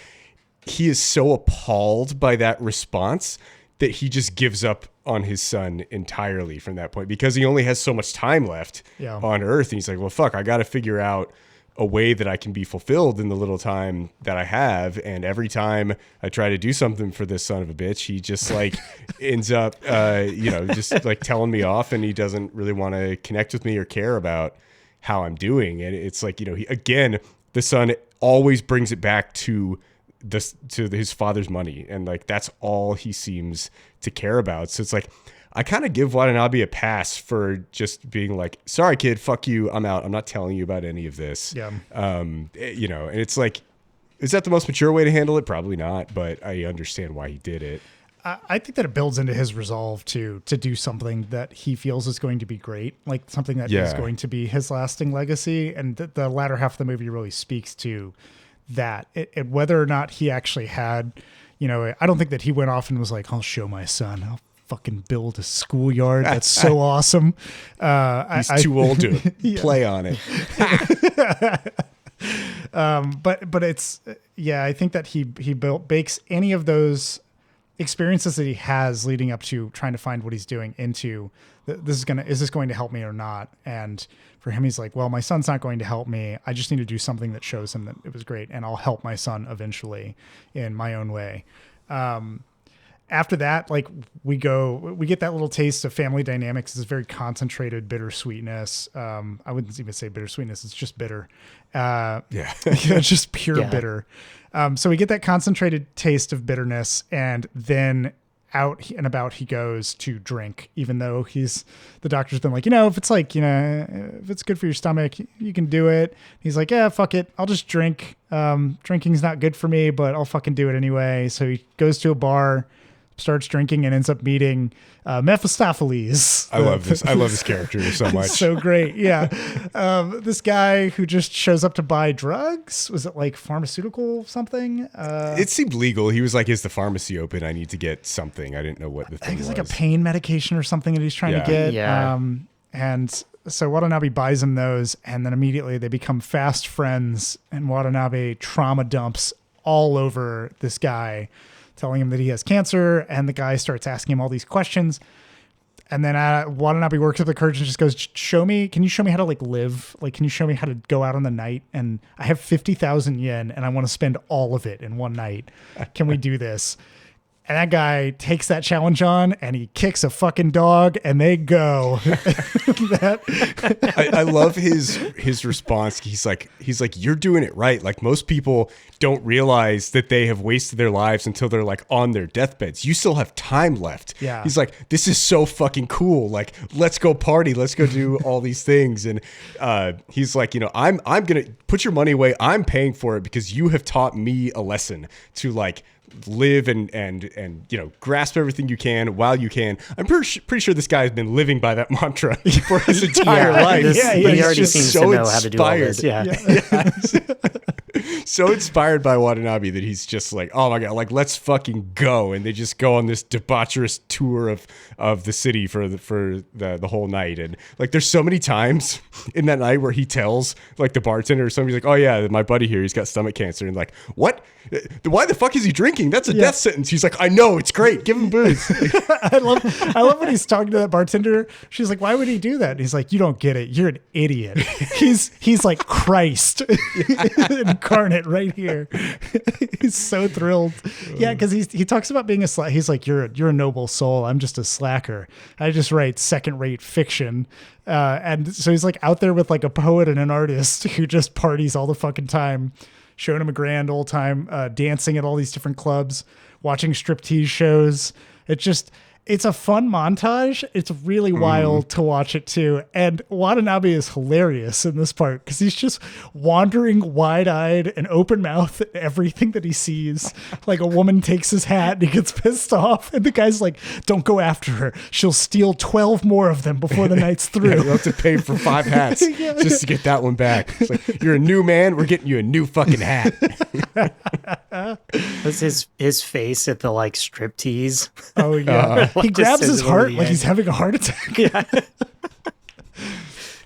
[SPEAKER 2] he is so appalled by that response that he just gives up on his son entirely from that point because he only has so much time left on Earth. And he's like, well, fuck, I got to figure out a way that I can be fulfilled in the little time that I have. And every time I try to do something for this son of a bitch, he just like ends up, just like telling me off, and he doesn't really want to connect with me or care about how I'm doing. And it's like, the son always brings it back to his father's money, and like that's all he seems to care about. So it's like I kind of give Watanabe a pass for just being like, sorry kid, fuck you, I'm out, I'm not telling you about any of this. And it's like, is that the most mature way to handle it? Probably not, but I understand why he did it.
[SPEAKER 1] I think that it builds into his resolve to do something that he feels is going to be great, like something that is going to be his lasting legacy. And the latter half of the movie really speaks to that. Whether or not he actually had, I don't think that he went off and was like, I'll show my son. I'll fucking build a schoolyard. That's so awesome.
[SPEAKER 2] He's too old to play on it.
[SPEAKER 1] But it's, I think that he bakes any of those experiences that he has leading up to trying to find what he's doing into is this going to help me or not? And for him, he's like, well, my son's not going to help me. I just need to do something that shows him that it was great, and I'll help my son eventually in my own way. After that, like we get that little taste of family dynamics. This very concentrated bittersweetness. I wouldn't even say bittersweetness. It's just bitter. It's just pure bitter. So we get that concentrated taste of bitterness, and then out and about he goes to drink, even though the doctor's been like, if it's good for your stomach, you can do it. He's like, yeah, fuck it. I'll just drink. Drinking's not good for me, but I'll fucking do it anyway. So he goes to a bar, starts drinking, and ends up meeting Mephistopheles.
[SPEAKER 2] I love this. I love this character so much.
[SPEAKER 1] So great. Yeah. This guy who just shows up to buy drugs. Was it like pharmaceutical something?
[SPEAKER 2] It seemed legal. He was like, is the pharmacy open? I need to get something. I didn't know what the thing was.
[SPEAKER 1] I think it's like a pain medication or something that he's trying to get.
[SPEAKER 3] Yeah.
[SPEAKER 1] And so Watanabe buys him those, and then immediately they become fast friends, and Watanabe trauma dumps all over this guy, telling him that he has cancer, and the guy starts asking him all these questions. And then Watanabe works with the courage and just goes, can you show me how to live? Like, can you show me how to go out on the night? And I have 50,000 yen and I want to spend all of it in one night. Can we do this? And that guy takes that challenge on, and he kicks a fucking dog, and they go.
[SPEAKER 2] I love his response. He's like, you're doing it right. Like, most people don't realize that they have wasted their lives until they're like on their deathbeds. You still have time left.
[SPEAKER 1] Yeah.
[SPEAKER 2] He's like, this is so fucking cool. Like, let's go party. Let's go do all these things. And he's like, I'm gonna put your money away. I'm paying for it because you have taught me a lesson to like live and grasp everything you can while you can. I'm pretty sure this guy has been living by that mantra for his entire life.
[SPEAKER 3] He already seems to know how to do all this.
[SPEAKER 2] So inspired by Watanabe that he's just like, oh my god, like, let's fucking go. And they just go on this debaucherous tour of the city for the whole night. And like, there's so many times in that night where he tells like the bartender or somebody, like, oh yeah, my buddy here, he's got stomach cancer. And like, what? Why the fuck is he drinking? That's a death sentence. He's like, I know, it's great. Give him booze.
[SPEAKER 1] I love when he's talking to that bartender. She's like, why would he do that? And he's like, you don't get it. You're an idiot. He's like Christ incarnate right here. He's so thrilled. Yeah, because he talks about being a slacker. He's like, you're a noble soul. I'm just a slacker. I just write second-rate fiction. And so he's like out there with like a poet and an artist who just parties all the fucking time, showing him a grand old time, dancing at all these different clubs, watching striptease shows. It's a fun montage. It's really wild to watch it too. And Watanabe is hilarious in this part because he's just wandering wide-eyed and open-mouthed at everything that he sees. Like, a woman takes his hat and he gets pissed off. And the guy's like, don't go after her. She'll steal 12 more of them before the night's through.
[SPEAKER 2] You'll have to pay for 5 hats just to get that one back. It's like, you're a new man. We're getting you a new fucking hat.
[SPEAKER 3] That's his face at the like striptease.
[SPEAKER 1] Oh yeah. He grabs his heart like he's having a heart attack.
[SPEAKER 3] Yeah.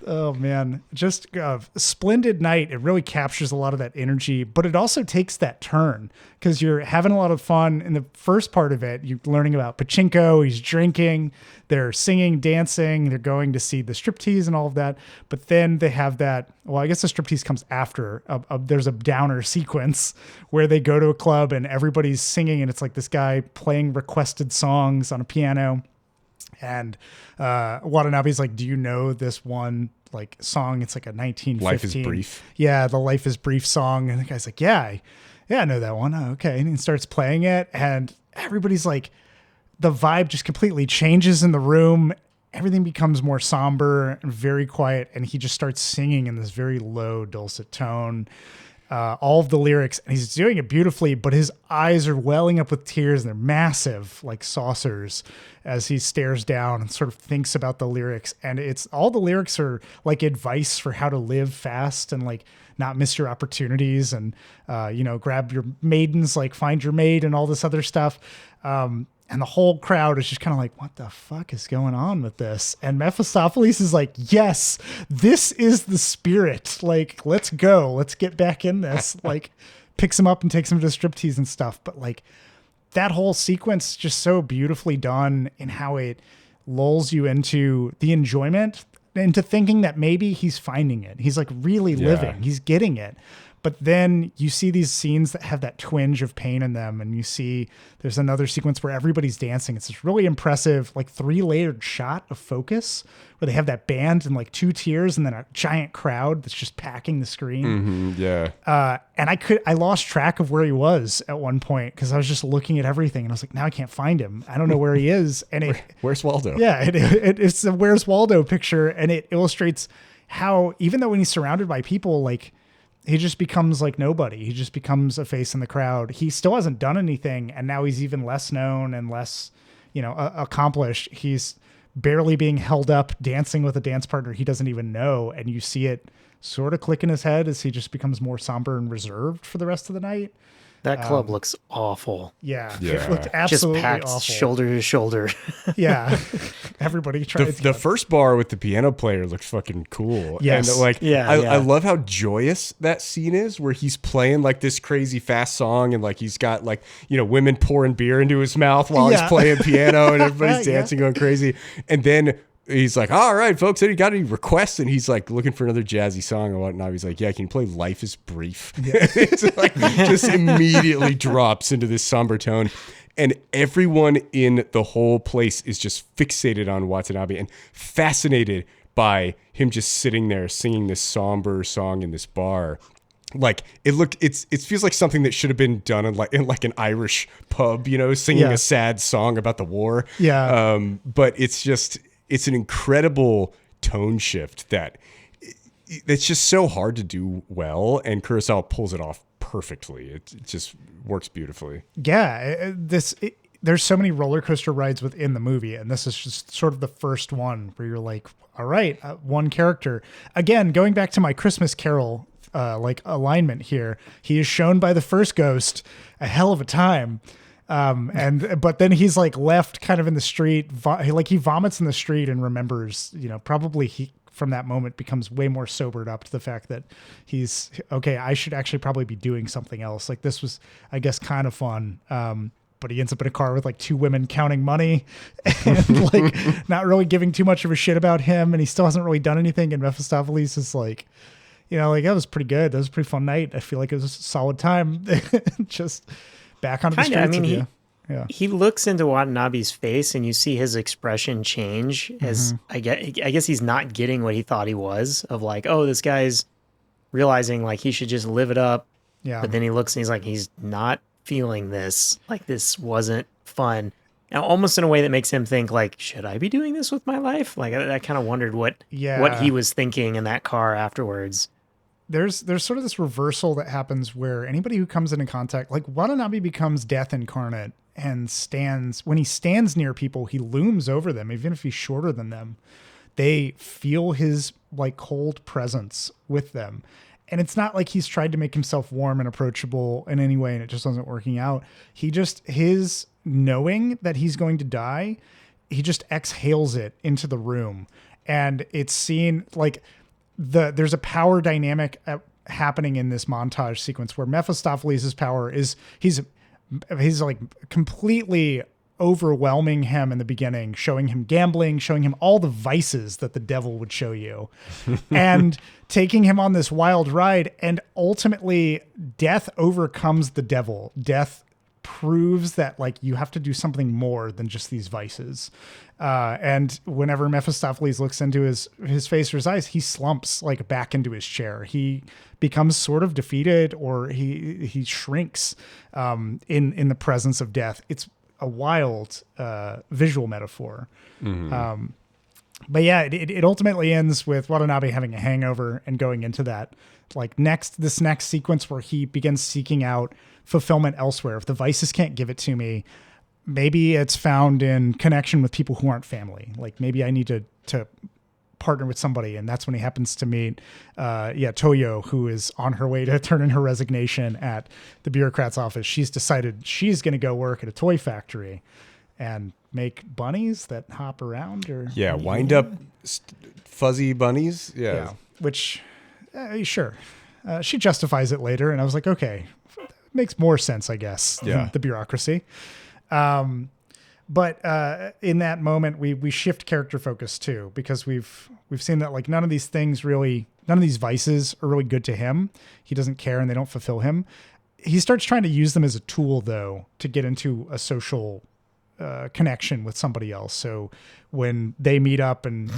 [SPEAKER 1] Oh man, just a splendid night. It really captures a lot of that energy, but it also takes that turn because you're having a lot of fun in the first part of it. You're learning about pachinko, he's drinking, they're singing, dancing, they're going to see the striptease and all of that. But then they have that, well, I guess the striptease comes after. There's a downer sequence where they go to a club and everybody's singing, and it's like this guy playing requested songs on a piano. And Watanabe's like, do you know this one like song? It's like a 1915.
[SPEAKER 2] Life is Brief.
[SPEAKER 1] Yeah, the Life is Brief song. And the guy's like, yeah, I know that one. Oh, okay. And he starts playing it, and everybody's like, the vibe just completely changes in the room. Everything becomes more somber and very quiet, and he just starts singing in this very low, dulcet tone. all of the lyrics, and he's doing it beautifully, but his eyes are welling up with tears and they're massive, like saucers, as he stares down and sort of thinks about the lyrics. And it's all the lyrics are like advice for how to live fast and like not miss your opportunities and, grab your maidens, like find your maid and all this other stuff. And the whole crowd is just kind of like, what the fuck is going on with this? And Mephistopheles is like, yes, this is the spirit. Like, let's go. Let's get back in this. Like, picks him up and takes him to striptease and stuff. But like that whole sequence is just so beautifully done in how it lulls you into the enjoyment, into thinking that maybe he's finding it. He's like really living. He's getting it. But then you see these scenes that have that twinge of pain in them. And you see there's another sequence where everybody's dancing. It's this really impressive, like 3-layered shot of focus where they have that band and like 2 tiers and then a giant crowd that's just packing the screen. And I lost track of where he was at one point because I was just looking at everything and I was like, now I can't find him. I don't know where he is. And
[SPEAKER 2] where's Waldo?
[SPEAKER 1] Yeah, it's a Where's Waldo picture. And it illustrates how, even though when he's surrounded by people, like, he just becomes like nobody. He just becomes a face in the crowd. He still hasn't done anything. And now he's even less known and less, accomplished. He's barely being held up, dancing with a dance partner he doesn't even know. And you see it sort of click in his head as he just becomes more somber and reserved for the rest of the night.
[SPEAKER 3] That club looks awful.
[SPEAKER 1] Yeah. It looked absolutely
[SPEAKER 3] just packed
[SPEAKER 1] awful.
[SPEAKER 3] Shoulder to shoulder.
[SPEAKER 1] Yeah. Everybody tried.
[SPEAKER 2] The first bar with the piano player looked fucking cool.
[SPEAKER 1] Yes.
[SPEAKER 2] And I love how joyous that scene is where he's playing like this crazy fast song and like he's got like, women pouring beer into his mouth while he's playing piano and everybody's dancing, going crazy. And then he's like, all right, folks, you got any requests? And he's like looking for another jazzy song or whatnot. He's like, yeah, can you play Life is Brief? Yeah. It's like just immediately drops into this somber tone. And everyone in the whole place is just fixated on Watanabe and fascinated by him just sitting there singing this somber song in this bar. Like it feels like something that should have been done in like an Irish pub, singing a sad song about the war.
[SPEAKER 1] Yeah.
[SPEAKER 2] But it's an incredible tone shift that it's just so hard to do well, and Kurosawa pulls it off perfectly. It just works beautifully.
[SPEAKER 1] Yeah, there's so many roller coaster rides within the movie, and this is just sort of the first one where you're like, all right, one character. Again, going back to my Christmas Carol alignment here, he is shown by the first ghost a hell of a time. But then he's like left kind of in the street, he vomits in the street and remembers, probably he from that moment becomes way more sobered up to the fact that he's okay. I should actually probably be doing something else. Like this was, I guess, kind of fun. But he ends up in a car with like 2 women counting money and like not really giving too much of a shit about him. And he still hasn't really done anything. And Mephistopheles is like, that was pretty good. That was a pretty fun night. I feel like it was a solid time. Just back onto the streets.
[SPEAKER 3] He looks into Watanabe's face and you see his expression change as I guess he's not getting what he thought he was, of like, oh, this guy's realizing like he should just live it up. Yeah. But then he looks and he's like, he's not feeling this. Like this wasn't fun. Now, almost in a way that makes him think like, should I be doing this with my life? Like I kind of wondered what he was thinking in that car afterwards.
[SPEAKER 1] There's sort of this reversal that happens where anybody who comes into contact, like Watanabe becomes death incarnate and when he stands near people, he looms over them, even if he's shorter than them. They feel his like cold presence with them. And it's not like he's tried to make himself warm and approachable in any way and it just wasn't working out. His knowing that he's going to die, he just exhales it into the room. And it's seen like there's a power dynamic happening in this montage sequence where Mephistopheles' power is he's like completely overwhelming him in the beginning, showing him gambling, showing him all the vices that the devil would show you, and taking him on this wild ride. And ultimately, death overcomes the devil. Death proves that like you have to do something more than just these vices. And whenever Mephistopheles looks into his face or his eyes, he slumps like back into his chair. He becomes sort of defeated, or he shrinks in the presence of death. It's a wild visual metaphor. But yeah, it ultimately ends with Watanabe having a hangover and going into that like this next sequence where he begins seeking out fulfillment elsewhere. If the vices can't give it to me, maybe it's found in connection with people who aren't family. Like maybe I need to partner with somebody. And that's when he happens to meet, Toyo, who is on her way to turn in her resignation at the bureaucrat's office. She's decided she's going to go work at a toy factory and make bunnies that hop around
[SPEAKER 2] wind up fuzzy bunnies. Yeah.
[SPEAKER 1] Which, sure. She justifies it later. And I was like, okay, makes more sense, I guess, than the bureaucracy. But in that moment, we shift character focus too, because we've seen that like none of these vices are really good to him. He doesn't care and they don't fulfill him. He starts trying to use them as a tool though, to get into a social connection with somebody else. So when they meet up and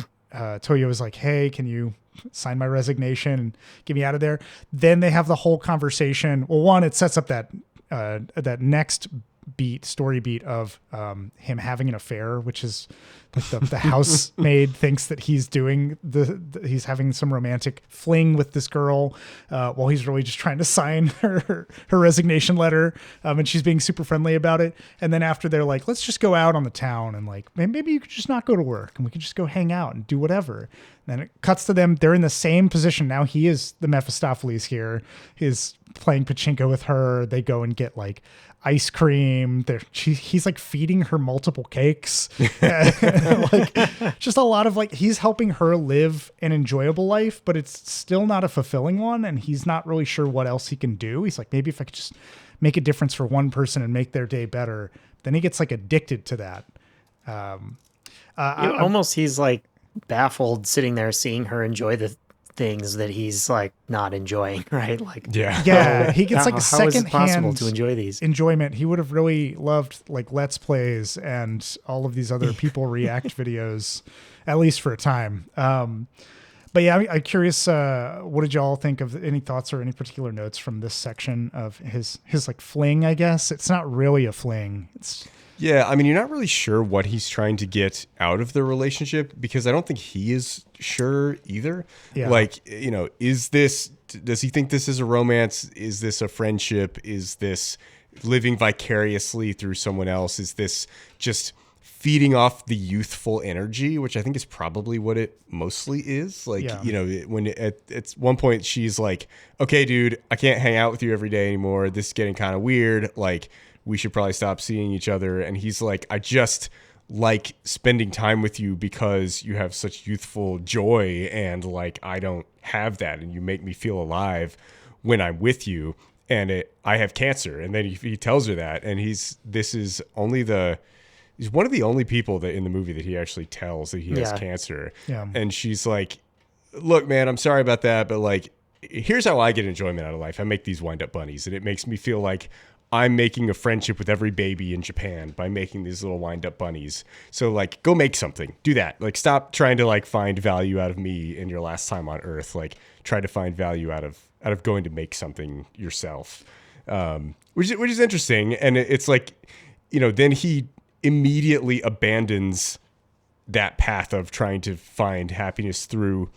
[SPEAKER 1] Toyo is like, hey, can you sign my resignation and get me out of there? Then they have the whole conversation. Well, one, it sets up that next story beat of him having an affair, which is like the housemaid thinks that he's doing he's having some romantic fling with this girl while he's really just trying to sign her resignation letter, and she's being super friendly about it. And then after they're like, let's just go out on the town and like maybe you could just not go to work and we could just go hang out and do whatever. And then it cuts to them. They're in the same position now. He is the Mephistopheles here. He's playing pachinko with her. They go and get like ice cream. He's like feeding her multiple cakes. Like just a lot of like, he's helping her live an enjoyable life, but it's still not a fulfilling one. And he's not really sure what else he can do. He's like, maybe if I could just make a difference for one person and make their day better. Then he gets like addicted to that.
[SPEAKER 3] He's like baffled sitting there seeing her enjoy the things that he's like not enjoying, right? Like
[SPEAKER 1] he gets like
[SPEAKER 3] how is it possible
[SPEAKER 1] second
[SPEAKER 3] to enjoy these
[SPEAKER 1] enjoyment. He would have really loved like Let's Plays and all of these other people react videos, at least for a time. But yeah, I'm curious, what did y'all think of? Any thoughts or any particular notes from this section of his like fling? I guess it's not really a fling.
[SPEAKER 2] Yeah, I mean, you're not really sure what he's trying to get out of the relationship, because I don't think he is sure either. Yeah. Like, does he think this is a romance? Is this a friendship? Is this living vicariously through someone else? Is this just feeding off the youthful energy, which I think is probably what it mostly is. Like, when at one point she's like, okay, dude, I can't hang out with you every day anymore. This is getting kind of weird. Like, we should probably stop seeing each other. And he's like, I just like spending time with you because you have such youthful joy, and like, I don't have that, and you make me feel alive when I'm with you. And I have cancer. And then he tells her that, and he's one of the only people that in the movie that he actually tells that he has cancer. Yeah. And she's like, look, man, I'm sorry about that, but like, here's how I get enjoyment out of life. I make these wind up bunnies, and it makes me feel like I'm making a friendship with every baby in Japan by making these little wind up bunnies. So like, go make something, do that. Like, stop trying to like find value out of me in your last time on earth. Like, try to find value out of going to make something yourself. Which is interesting. And it's like, then he immediately abandons that path of trying to find happiness through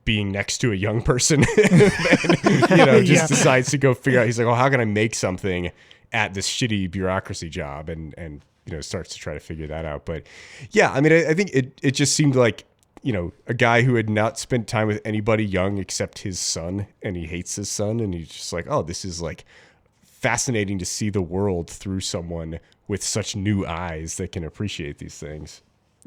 [SPEAKER 2] being next to a young person and, decides to go figure out, he's like, oh, how can I make something at this shitty bureaucracy job? And starts to try to figure that out. But yeah, I mean, I think it just seemed like, a guy who had not spent time with anybody young except his son, and he hates his son. And he's just like, oh, this is like fascinating to see the world through someone with such new eyes that can appreciate these things.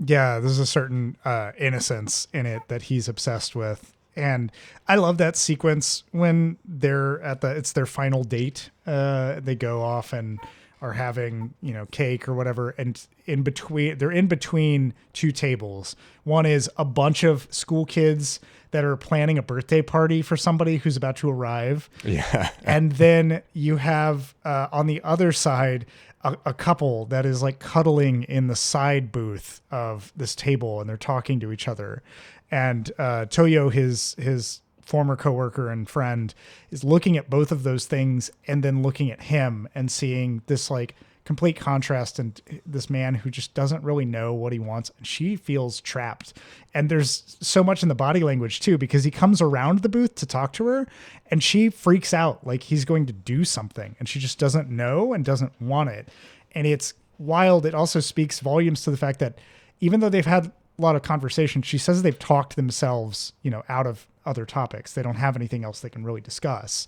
[SPEAKER 1] Yeah, there's a certain innocence in it that he's obsessed with. And I love that sequence when they're it's their final date. They go off and are having, cake or whatever. And they're in between two tables. One is a bunch of school kids that are planning a birthday party for somebody who's about to arrive. Yeah. And then you have on the other side, a couple that is like cuddling in the side booth of this table, and they're talking to each other. And Toyo, his former coworker and friend, is looking at both of those things and then looking at him and seeing this like complete contrast, and this man who just doesn't really know what he wants, and she feels trapped. And there's so much in the body language too, because he comes around the booth to talk to her and she freaks out like he's going to do something, and she just doesn't know and doesn't want it. And it's wild. It also speaks volumes to the fact that even though they've had a lot of conversation, she says they've talked themselves, out of other topics. They don't have anything else they can really discuss.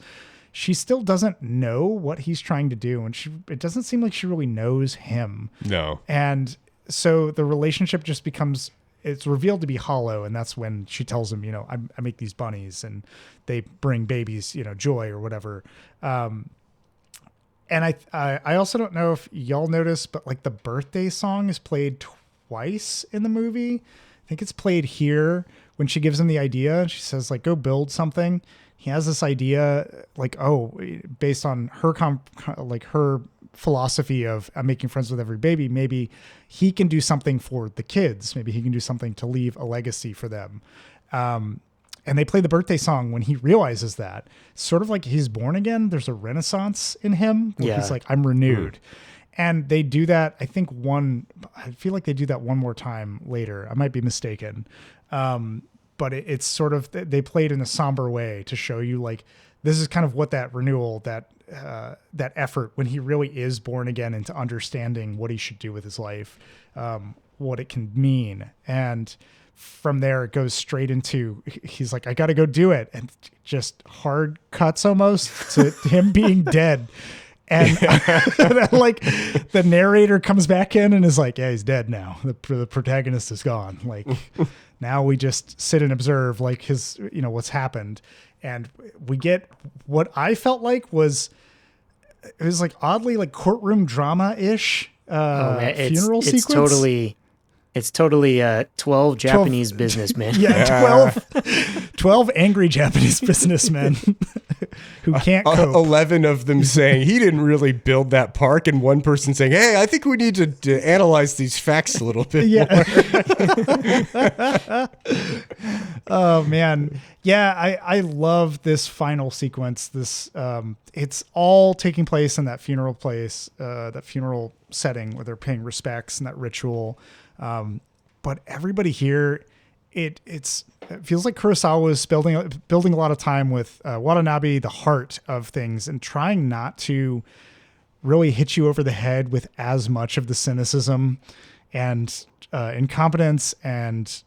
[SPEAKER 1] She still doesn't know what he's trying to do. And it doesn't seem like she really knows him.
[SPEAKER 2] No.
[SPEAKER 1] And so the relationship just it's revealed to be hollow. And that's when she tells him, I make these bunnies and they bring babies, joy or whatever. And I also don't know if y'all noticed, but like the birthday song is played twice in the movie. I think it's played here when she gives him the idea. She says like, go build something. He has this idea like, based on her her philosophy of I'm making friends with every baby. Maybe he can do something for the kids. Maybe he can do something to leave a legacy for them. And they play the birthday song when he realizes that. Sort of like he's born again. There's a renaissance in him. Where he's like, I'm renewed. And they do that, I think I feel like they do that one more time later. I might be mistaken. But it's sort of, they play it in a somber way to show you like, this is kind of what that renewal, that effort when he really is born again into understanding what he should do with his life, what it can mean. And from there, it goes straight into, he's like, I got to go do it. And just hard cuts almost to him being dead. And then, like the narrator comes back in and is like, yeah, he's dead now. The protagonist is gone. Like now we just sit and observe like his, what's happened. And we get what I felt like it was like oddly like courtroom drama-ish funeral sequence.
[SPEAKER 3] It's totally 12 Japanese businessmen.
[SPEAKER 1] Yeah, 12 angry Japanese businessmen who can't cope.
[SPEAKER 2] 11 of them saying he didn't really build that park, and one person saying, hey, I think we need to analyze these facts a little bit more.
[SPEAKER 1] Oh, man. Yeah, I love this final sequence. This it's all taking place in that funeral place, that funeral setting where they're paying respects and that ritual. But everybody here, it feels like Kurosawa was building a lot of time with Watanabe, the heart of things, and trying not to really hit you over the head with as much of the cynicism and incompetence and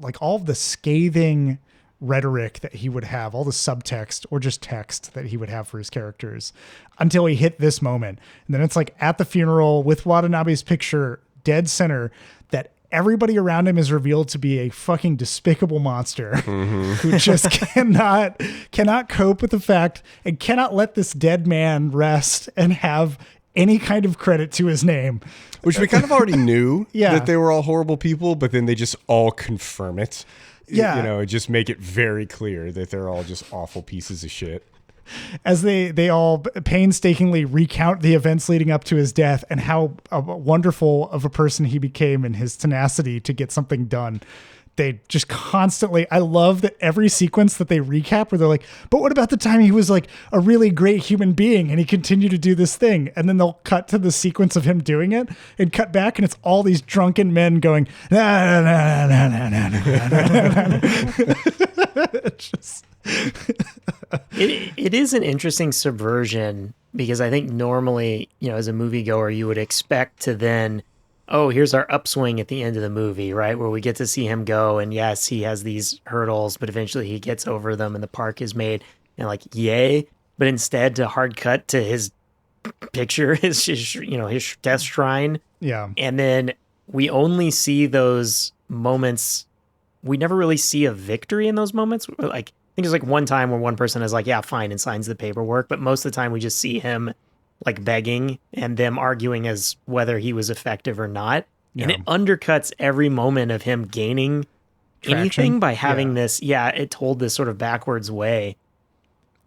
[SPEAKER 1] like all of the scathing rhetoric that he would have, all the subtext or just text that he would have for his characters until he hit this moment. And then it's like at the funeral with Watanabe's picture dead center, that everybody around him is revealed to be a fucking despicable monster who just cannot cope with the fact and cannot let this dead man rest and have any kind of credit to his name.
[SPEAKER 2] Which we kind of already knew that they were all horrible people, but then they just all confirm it.
[SPEAKER 1] Yeah.
[SPEAKER 2] Just make it very clear that they're all just awful pieces of shit.
[SPEAKER 1] As they all painstakingly recount the events leading up to his death and how wonderful of a person he became and his tenacity to get something done. They just constantly, I love that every sequence that they recap where they're like, but what about the time he was like a really great human being and he continued to do this thing? And then they'll cut to the sequence of him doing it and cut back and it's all these drunken men going, nah, nah, nah, nah, nah, nah, nah, nah. Just...
[SPEAKER 3] It is an interesting subversion because I think normally, as a moviegoer, you would expect to then, oh, here's our upswing at the end of the movie, right? Where we get to see him go. And yes, he has these hurdles, but eventually he gets over them and the park is made and like, yay. But instead to hard cut to his picture, his death shrine.
[SPEAKER 1] Yeah.
[SPEAKER 3] And then we only see those moments. We never really see a victory in those moments. Like, I think there's like one time where one person is like, yeah, fine, and signs the paperwork. But most of the time we just see him like begging and them arguing as whether he was effective or not. Yeah. And it undercuts every moment of him gaining anything by having this. Yeah, it told this sort of backwards way.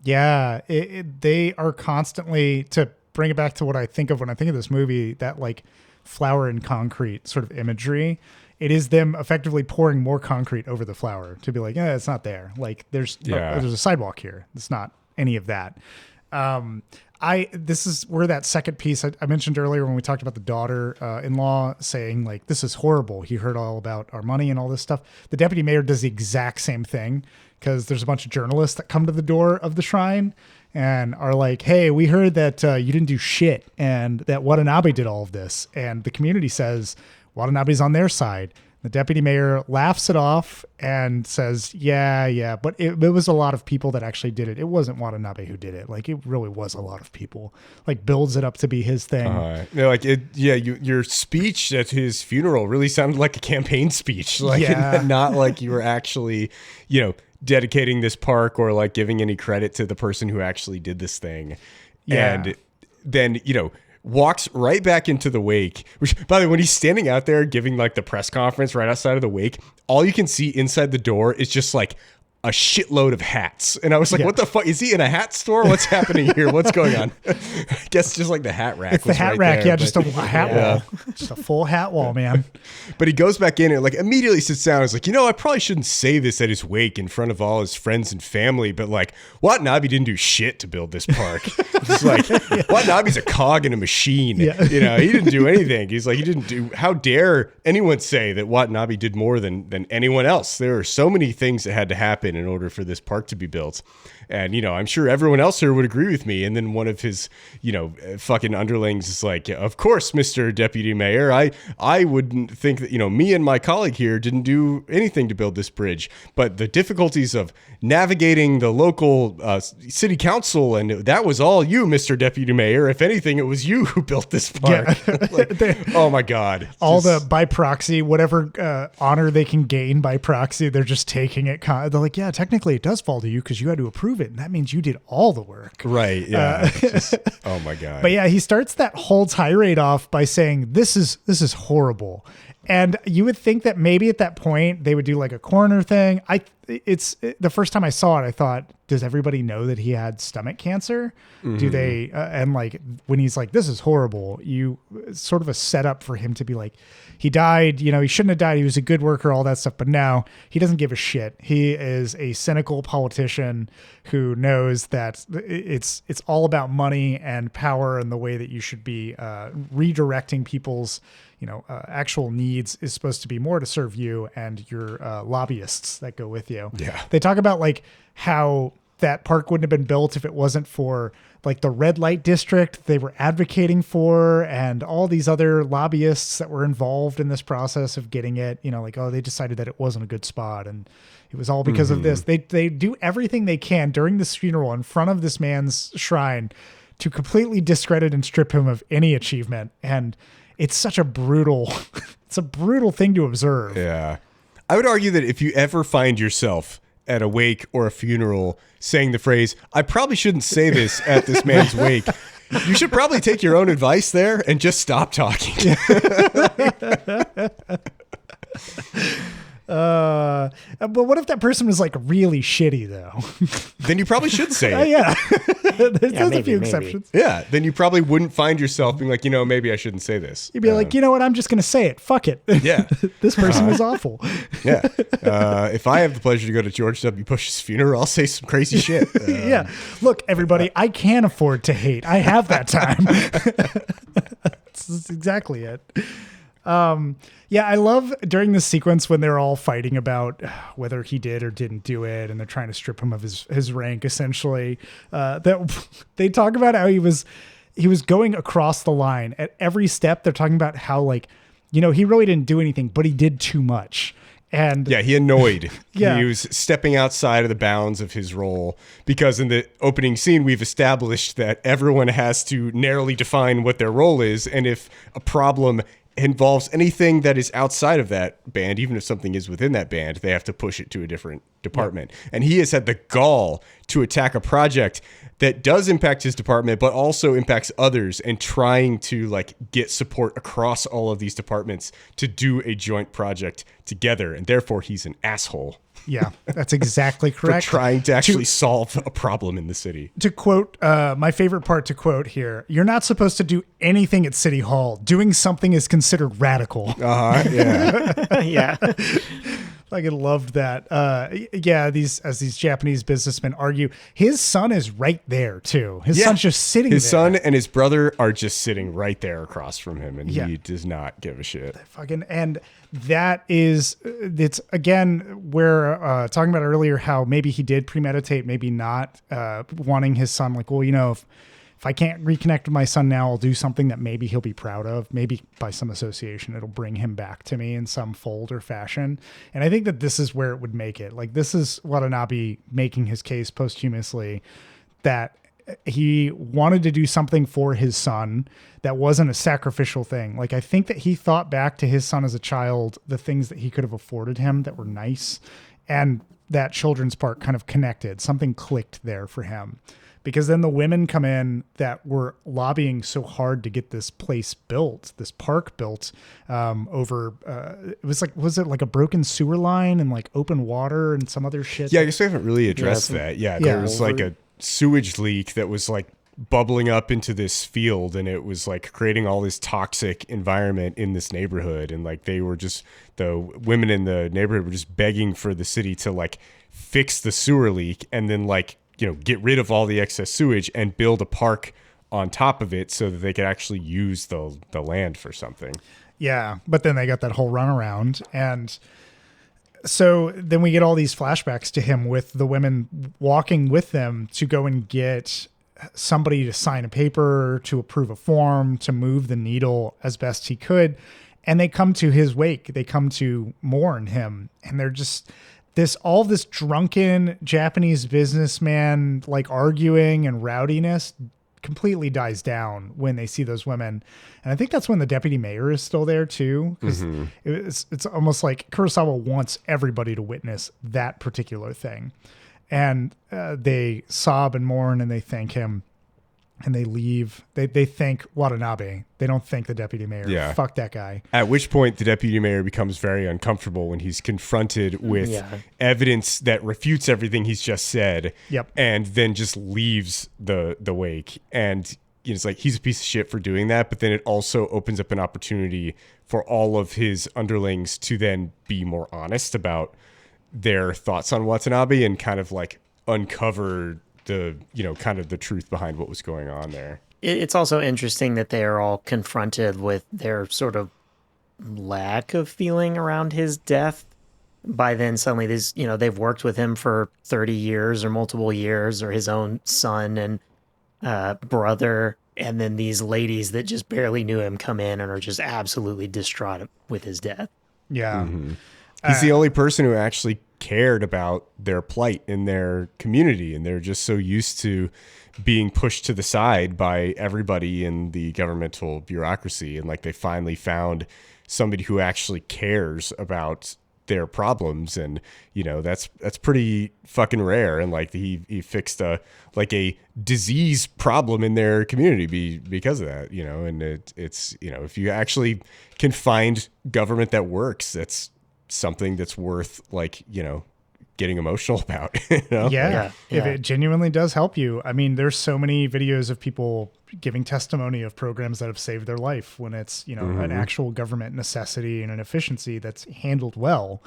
[SPEAKER 1] Yeah, they are constantly, to bring it back to what I think of when I think of this movie, that like flour and concrete sort of imagery. It is them effectively pouring more concrete over the flour to be like, yeah, it's not there. Like there's a sidewalk here. It's not any of that. this is where that second piece I mentioned earlier when we talked about the daughter-in-law saying like, this is horrible. He heard all about our money and all this stuff. The deputy mayor does the exact same thing because there's a bunch of journalists that come to the door of the shrine and are like, hey, we heard that you didn't do shit and that Watanabe did all of this. And the community says Watanabe's on their side. The deputy mayor laughs it off and says, yeah, but it was a lot of people that actually did it. It wasn't Watanabe who did it. Like, it really was a lot of people. Like, builds it up to be his thing.
[SPEAKER 2] Your speech at his funeral really sounded like a campaign speech. Like, not like you were actually, dedicating this park or like giving any credit to the person who actually did this thing. Yeah. And then, walks right back into the wake, which, by the way, when he's standing out there giving like the press conference right outside of the wake, all you can see inside the door is just like a shitload of hats. And I was like, what the fuck? Is he in a hat store? What's happening here? What's going on? I guess just like the hat rack.
[SPEAKER 1] It's the hat rack. There, just a hat wall. Just a full hat wall, man.
[SPEAKER 2] But he goes back in and like immediately sits down. He's like, I probably shouldn't say this at his wake in front of all his friends and family, but like Watanabe didn't do shit to build this park. It's like, Watanabe's a cog in a machine. Yeah. He didn't do anything. He's like, how dare anyone say that Watanabe did more than anyone else? There are so many things that had to happen in order for this park to be built. And, I'm sure everyone else here would agree with me. And then one of his, fucking underlings is like, of course, Mr. Deputy Mayor, I wouldn't think that, me and my colleague here didn't do anything to build this bridge. But the difficulties of navigating the local city council, and that was all you, Mr. Deputy Mayor. If anything, it was you who built this park. Yeah. Oh, my God.
[SPEAKER 1] The by proxy, whatever honor they can gain by proxy, they're just taking it. They're like, yeah, technically it does fall to you because you had to approve it, and that means you did all the work.
[SPEAKER 2] Right. Yeah. Oh my God.
[SPEAKER 1] But yeah, he starts that whole tirade off by saying this is horrible. And you would think that maybe at that point they would do like a coroner thing. It's the first time I saw it, I thought, does everybody know that he had stomach cancer? Mm-hmm. Do they, and like when he's like, this is horrible, sort of a setup for him to be like, he died, he shouldn't have died. He was a good worker, all that stuff. But now he doesn't give a shit. He is a cynical politician who knows that it's all about money and power, and the way that you should be redirecting people's actual needs is supposed to be more to serve you and your lobbyists that go with you.
[SPEAKER 2] Yeah.
[SPEAKER 1] They talk about like how that park wouldn't have been built if it wasn't for like the red light district they were advocating for, and all these other lobbyists that were involved in this process of getting it, they decided that it wasn't a good spot. And it was all because of this. They do everything they can during this funeral in front of this man's shrine to completely discredit and strip him of any achievement. And it's such a brutal thing to observe.
[SPEAKER 2] Yeah. I would argue that if you ever find yourself at a wake or a funeral saying the phrase, I probably shouldn't say this at this man's wake, you should probably take your own advice there and just stop talking.
[SPEAKER 1] But what if that person was like really shitty though?
[SPEAKER 2] Then you probably should say it.
[SPEAKER 1] Yeah. There's a few exceptions.
[SPEAKER 2] Yeah. Then you probably wouldn't find yourself being like, maybe I shouldn't say this.
[SPEAKER 1] You'd be like, you know what? I'm just going to say it. Fuck it.
[SPEAKER 2] Yeah.
[SPEAKER 1] This person was awful.
[SPEAKER 2] Yeah. If I have the pleasure to go to George W. Bush's funeral, I'll say some crazy shit.
[SPEAKER 1] Yeah. Look, everybody, I can afford to hate. I have that time. That's exactly it. Yeah, I love during this sequence when they're all fighting about whether he did or didn't do it, and they're trying to strip him of his rank, essentially. That they talk about how he was going across the line at every step. They're talking about how he really didn't do anything, but he did too much. And
[SPEAKER 2] yeah, he annoyed.
[SPEAKER 1] Yeah.
[SPEAKER 2] He was stepping outside of the bounds of his role, because in the opening scene, we've established that everyone has to narrowly define what their role is. And if a problem involves anything that is outside of that band, even if something is within that band, they have to push it to a different department. Yeah. And he has had the gall to attack a project that does impact his department, but also impacts others, and trying to get support across all of these departments to do a joint project together. And therefore he's an asshole.
[SPEAKER 1] Yeah, that's exactly correct.
[SPEAKER 2] For trying to actually solve a problem in the city.
[SPEAKER 1] To quote, my favorite part to quote here, you're not supposed to do anything at City Hall. Doing something is considered radical.
[SPEAKER 2] Yeah.
[SPEAKER 3] Yeah.
[SPEAKER 1] Like I loved that. These Japanese businessmen argue, his son is right there too. His son's just sitting there.
[SPEAKER 2] His son and his brother are just sitting right there across from him, and he does not give a shit.
[SPEAKER 1] And that is, it's again, we're talking about earlier how maybe he did premeditate, maybe not, wanting his son, like, well, if I can't reconnect with my son now, I'll do something that maybe he'll be proud of. Maybe by some association, it'll bring him back to me in some fold or fashion. And I think that this is where it would make it. Like, this is Watanabe making his case posthumously that he wanted to do something for his son that wasn't a sacrificial thing. Like, I think that he thought back to his son as a child, the things that he could have afforded him that were nice. And that children's park kind of connected. Something clicked there for him. Because then the women come in that were lobbying so hard to get this place built, this park built, over, was it like a broken sewer line and like open water and some other shit?
[SPEAKER 2] Yeah, I guess we haven't really addressed that. Yeah, there was like a sewage leak that was like bubbling up into this field, and it was like creating all this toxic environment in this neighborhood. And like the women in the neighborhood were just begging for the city to like fix the sewer leak and then like, get rid of all the excess sewage and build a park on top of it so that they could actually use the land for something.
[SPEAKER 1] Yeah. But then they got that whole runaround. And so then we get all these flashbacks to him with the women walking with them to go and get somebody to sign a paper, to approve a form, to move the needle as best he could. And they come to his wake. They come to mourn him. And they're just... all this drunken Japanese businessman like arguing and rowdiness completely dies down when they see those women. And I think that's when the deputy mayor is still there too. Because it's almost like Kurosawa wants everybody to witness that particular thing. And they sob and mourn and they thank him. And they leave. They thank Watanabe. They don't thank the deputy mayor.
[SPEAKER 2] Yeah.
[SPEAKER 1] Fuck that guy.
[SPEAKER 2] At which point the deputy mayor becomes very uncomfortable when he's confronted with evidence that refutes everything he's just said.
[SPEAKER 1] Yep.
[SPEAKER 2] And then just leaves the wake. And it's like he's a piece of shit for doing that. But then it also opens up an opportunity for all of his underlings to then be more honest about their thoughts on Watanabe and kind of like uncover the kind of the truth behind what was going on there.
[SPEAKER 3] It's also interesting that they are all confronted with their sort of lack of feeling around his death. By then, suddenly, they've worked with him for 30 years or multiple years, or his own son and brother, and then these ladies that just barely knew him come in and are just absolutely distraught with his death.
[SPEAKER 1] Yeah.
[SPEAKER 2] Mm-hmm. He's the only person who actually cared about their plight in their community, and they're just so used to being pushed to the side by everybody in the governmental bureaucracy, and like they finally found somebody who actually cares about their problems. And that's pretty fucking rare. And like he fixed a disease problem in their community because of that, and it's if you actually can find government that works, that's something that's worth getting emotional about.
[SPEAKER 1] If it genuinely does help you. I mean, there's so many videos of people giving testimony of programs that have saved their life when it's an actual government necessity and an efficiency that's handled well.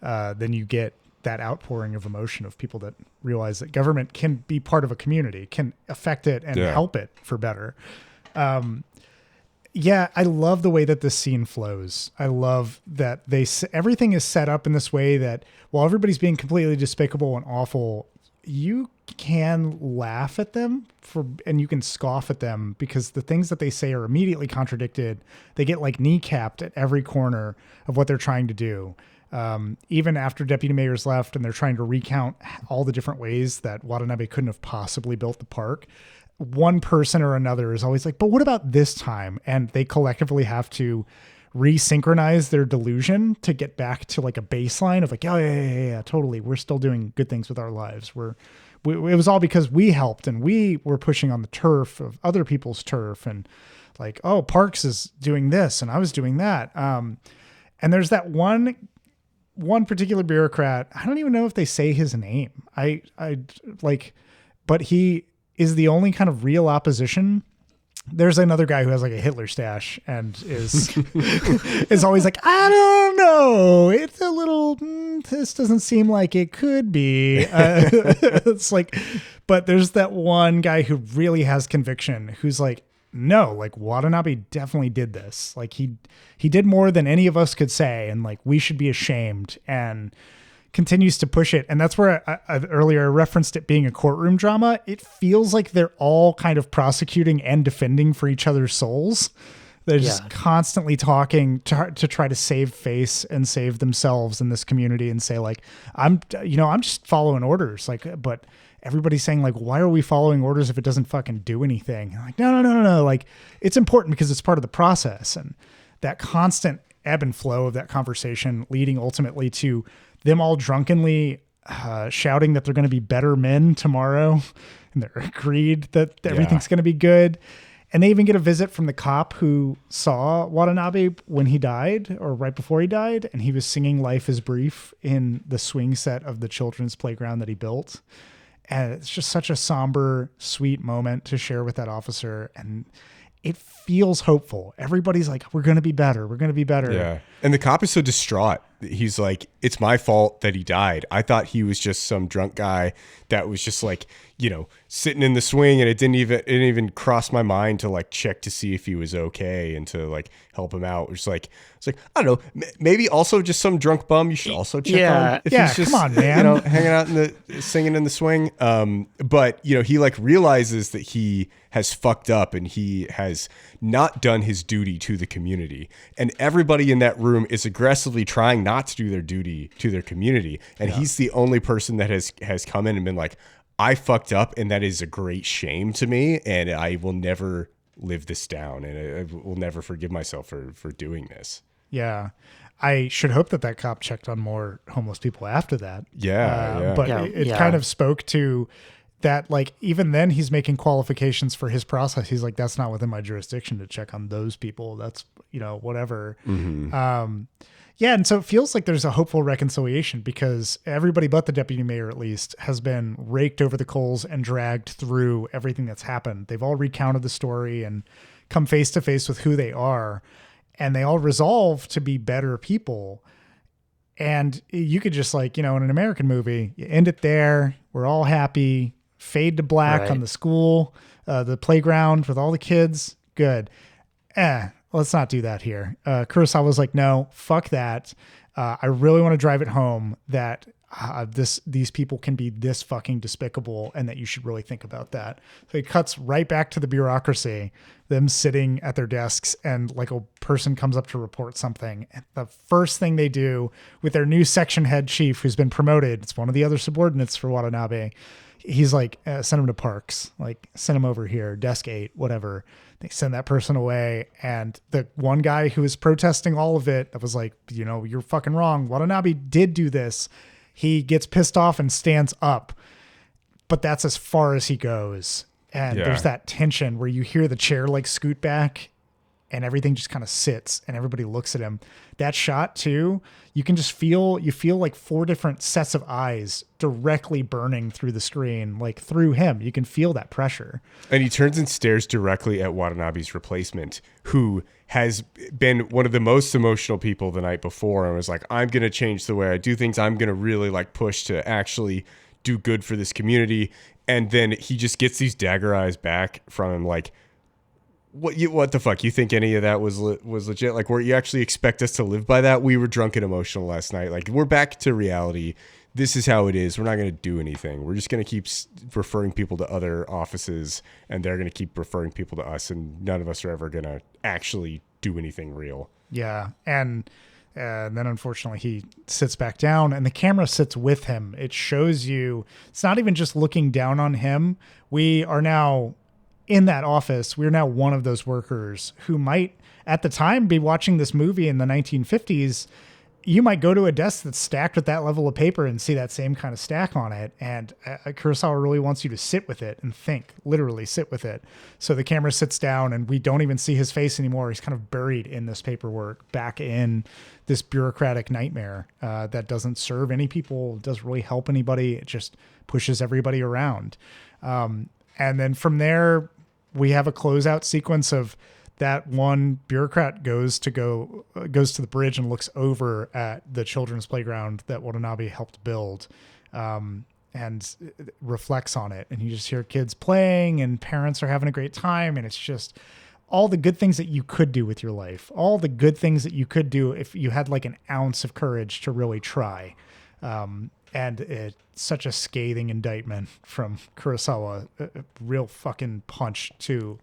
[SPEAKER 1] Then you get that outpouring of emotion of people that realize that government can be part of a community, can affect it and help it for better. I love the way that this scene flows. I love that everything is set up in this way that while everybody's being completely despicable and awful, you can laugh at them and you can scoff at them because the things that they say are immediately contradicted. They get like kneecapped at every corner of what they're trying to do. Even after Deputy Mayor's left and they're trying to recount all the different ways that Watanabe couldn't have possibly built the park, one person or another is always like, but what about this time? And they collectively have to resynchronize their delusion to get back to like a baseline of like, oh yeah, totally. We're still doing good things with our lives. It was all because we helped and we were pushing on the turf of other people's turf, and like, oh, Parks is doing this and I was doing that. And there's that one particular bureaucrat. I don't even know if they say his name. But he is the only kind of real opposition there's another guy who has like a Hitler stash and is is always like, I don't know, it's a little this doesn't seem like it could be. It's like, but there's that one guy who really has conviction, who's like, no, like Watanabe definitely did this. Like he did more than any of us could say, and like we should be ashamed, and continues to push it. And that's where I earlier referenced it being a courtroom drama. It feels like they're all kind of prosecuting and defending for each other's souls. They're just constantly talking to try to save face and save themselves in this community and say like, I'm just following orders. Like, but everybody's saying like, why are we following orders if it doesn't fucking do anything? Like, no. Like it's important because it's part of the process. And that constant ebb and flow of that conversation leading ultimately to them all drunkenly shouting that they're going to be better men tomorrow. And they're agreed that everything's going to be good. And they even get a visit from the cop who saw Watanabe when he died or right before he died. And he was singing Life is Brief in the swing set of the children's playground that he built. And it's just such a somber, sweet moment to share with that officer. And it feels hopeful. Everybody's like, we're going to be better. We're going to be better.
[SPEAKER 2] Yeah. And the cop is so distraught. He's like, it's my fault that he died. I thought he was just some drunk guy that was just like, sitting in the swing, and it didn't even cross my mind to like check to see if he was okay and to like help him out. It's like, I don't know, maybe also just some drunk bum you should also check on. If he's just,
[SPEAKER 1] come on, man.
[SPEAKER 2] Hanging out singing in the swing. But he like realizes that he has fucked up and he has not done his duty to the community. And everybody in that room is aggressively trying not to do their duty to their community. And he's the only person that has come in and been like, I fucked up, and that is a great shame to me, and I will never live this down, and I will never forgive myself for doing this.
[SPEAKER 1] Yeah. I should hope that cop checked on more homeless people after that. But it kind of spoke to that, like, even then he's making qualifications for his process. He's like, that's not within my jurisdiction to check on those people. That's, whatever. Mm-hmm. And so it feels like there's a hopeful reconciliation because everybody but the deputy mayor, at least, has been raked over the coals and dragged through everything that's happened. They've all recounted the story and come face to face with who they are, and they all resolve to be better people. And you could just like, in an American movie, you end it there. We're all happy, fade to black on the school, the playground with all the kids. Good. Let's not do that here. Kurosawa was like, no, fuck that. I really want to drive it home that these people can be this fucking despicable and that you should really think about that. So he cuts right back to the bureaucracy, them sitting at their desks, and like a person comes up to report something. And the first thing they do with their new section head chief, who's been promoted, it's one of the other subordinates for Watanabe. He's like, send him to Parks, like send him over here, desk 8, whatever. They send that person away. And the one guy who was protesting all of it, that was like, you're fucking wrong. Watanabe did do this. He gets pissed off and stands up, but that's as far as he goes. And there's that tension where you hear the chair like scoot back and everything just kind of sits and everybody looks at him. That shot too, you can just feel like 4 different sets of eyes directly burning through the screen, like through him. You can feel that pressure. And
[SPEAKER 2] he turns and stares directly at Watanabe's replacement, who has been one of the most emotional people the night before and was like, I'm going to change the way I do things. I'm going to really like push to actually do good for this community. And then he just gets these dagger eyes back from him, like, what the fuck? You think any of that was legit? Like, where you actually expect us to live by that? We were drunk and emotional last night. Like, we're back to reality. This is how it is. We're not going to do anything. We're just going to keep referring people to other offices, and they're going to keep referring people to us, and none of us are ever going to actually do anything real.
[SPEAKER 1] Yeah, and then unfortunately he sits back down, and the camera sits with him. It shows you it's not even just looking down on him. We are now in that office. We're now one of those workers who might at the time be watching this movie in the 1950s. You might go to a desk that's stacked with that level of paper and see that same kind of stack on it. And Kurosawa really wants you to sit with it and think, literally sit with it. So the camera sits down and we don't even see his face anymore. He's kind of buried in this paperwork, back in this bureaucratic nightmare that doesn't serve any people, doesn't really help anybody. It just pushes everybody around. And then from there, we have a closeout sequence of that one bureaucrat goes to the bridge and looks over at the children's playground that Watanabe helped build, and reflects on it. And you just hear kids playing and parents are having a great time. And it's just all the good things that you could do with your life, all the good things that you could do if you had like an ounce of courage to really try. And it's such a scathing indictment from Kurosawa, a real fucking punch to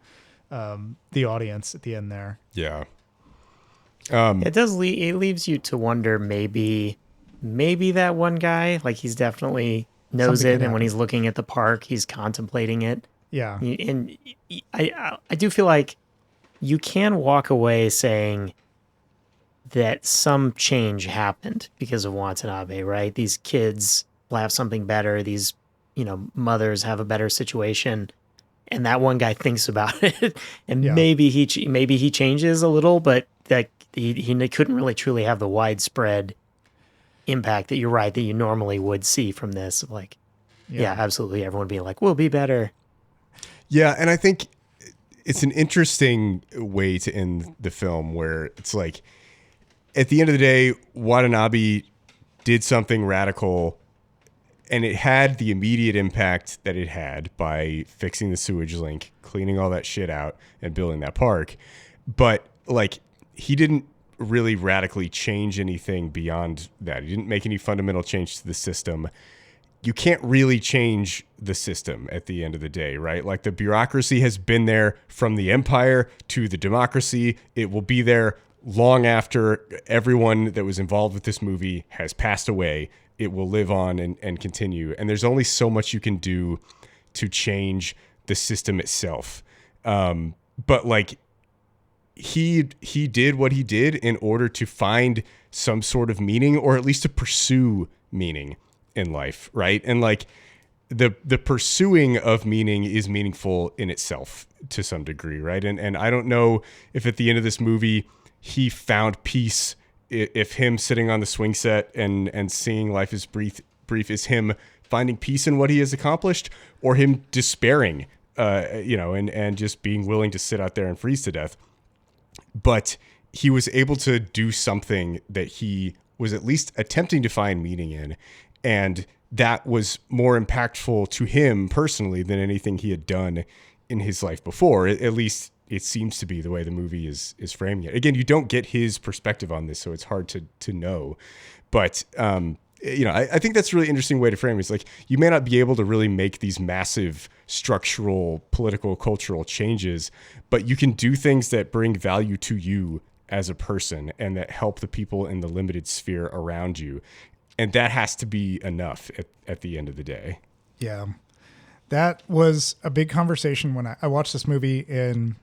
[SPEAKER 1] the audience at the end there.
[SPEAKER 2] Yeah.
[SPEAKER 3] It does. It leaves you to wonder, maybe that one guy, like, he's definitely knows
[SPEAKER 1] Something
[SPEAKER 3] it,
[SPEAKER 1] could
[SPEAKER 3] and when
[SPEAKER 1] happen.
[SPEAKER 3] he's looking at the park, he's contemplating it.
[SPEAKER 1] Yeah.
[SPEAKER 3] And I do feel like you can walk away saying that some change happened because of Watanabe, right? These kids will have something better. These, mothers have a better situation. And that one guy thinks about it, and
[SPEAKER 1] Yeah.
[SPEAKER 3] maybe he changes a little, but that he couldn't really truly have the widespread impact that you're right that you normally would see from this. Like, yeah, absolutely, everyone being like, "We'll be better."
[SPEAKER 2] Yeah, and I think it's an interesting way to end the film, where it's like, at the end of the day, Watanabe did something radical, and it had the immediate impact that it had by fixing the sewage link, cleaning all that shit out, and building that park. But like, he didn't really radically change anything beyond that. He didn't make any fundamental change to the system. You can't really change the system at the end of the day, right? Like, the bureaucracy has been there from the empire to the democracy. It will be there long after everyone that was involved with this movie has passed away. It will live on and continue. And there's only so much you can do to change the system itself. But like, he did what he did in order to find some sort of meaning, or at least to pursue meaning in life, right? And like, the pursuing of meaning is meaningful in itself to some degree, right? And I don't know if at the end of this movie he found peace, if him sitting on the swing set and seeing life is brief is him finding peace in what he has accomplished, or him despairing, and just being willing to sit out there and freeze to death. But he was able to do something that he was at least attempting to find meaning in. And that was more impactful to him personally than anything he had done in his life before. At least it seems to be the way the movie is framing it. Again, you don't get his perspective on this, so it's hard to know. But, I think that's a really interesting way to frame it. It's like, you may not be able to really make these massive structural, political, cultural changes, but you can do things that bring value to you as a person and that help the people in the limited sphere around you. And that has to be enough at the end of the day.
[SPEAKER 1] Yeah. That was a big conversation when I watched this movie in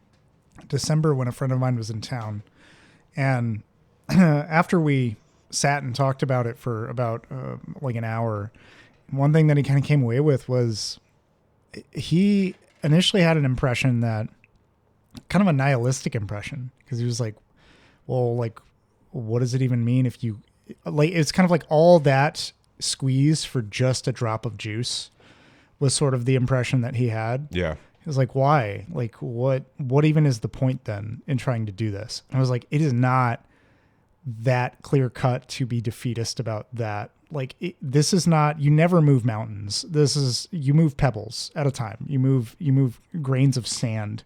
[SPEAKER 1] December when a friend of mine was in town. And after we sat and talked about it for about like an hour, one thing that he kind of came away with was he initially had an impression that, kind of a nihilistic impression, because he was like, well, like, what does it even mean if you, like, it's kind of like all that squeeze for just a drop of juice was sort of the impression that he had.
[SPEAKER 2] Yeah.
[SPEAKER 1] He was like, why? Like, what even is the point then in trying to do this? And I was like, it is not that clear cut to be defeatist about that. Like, this is not, you never move mountains. This is, you move pebbles at a time. You move grains of sand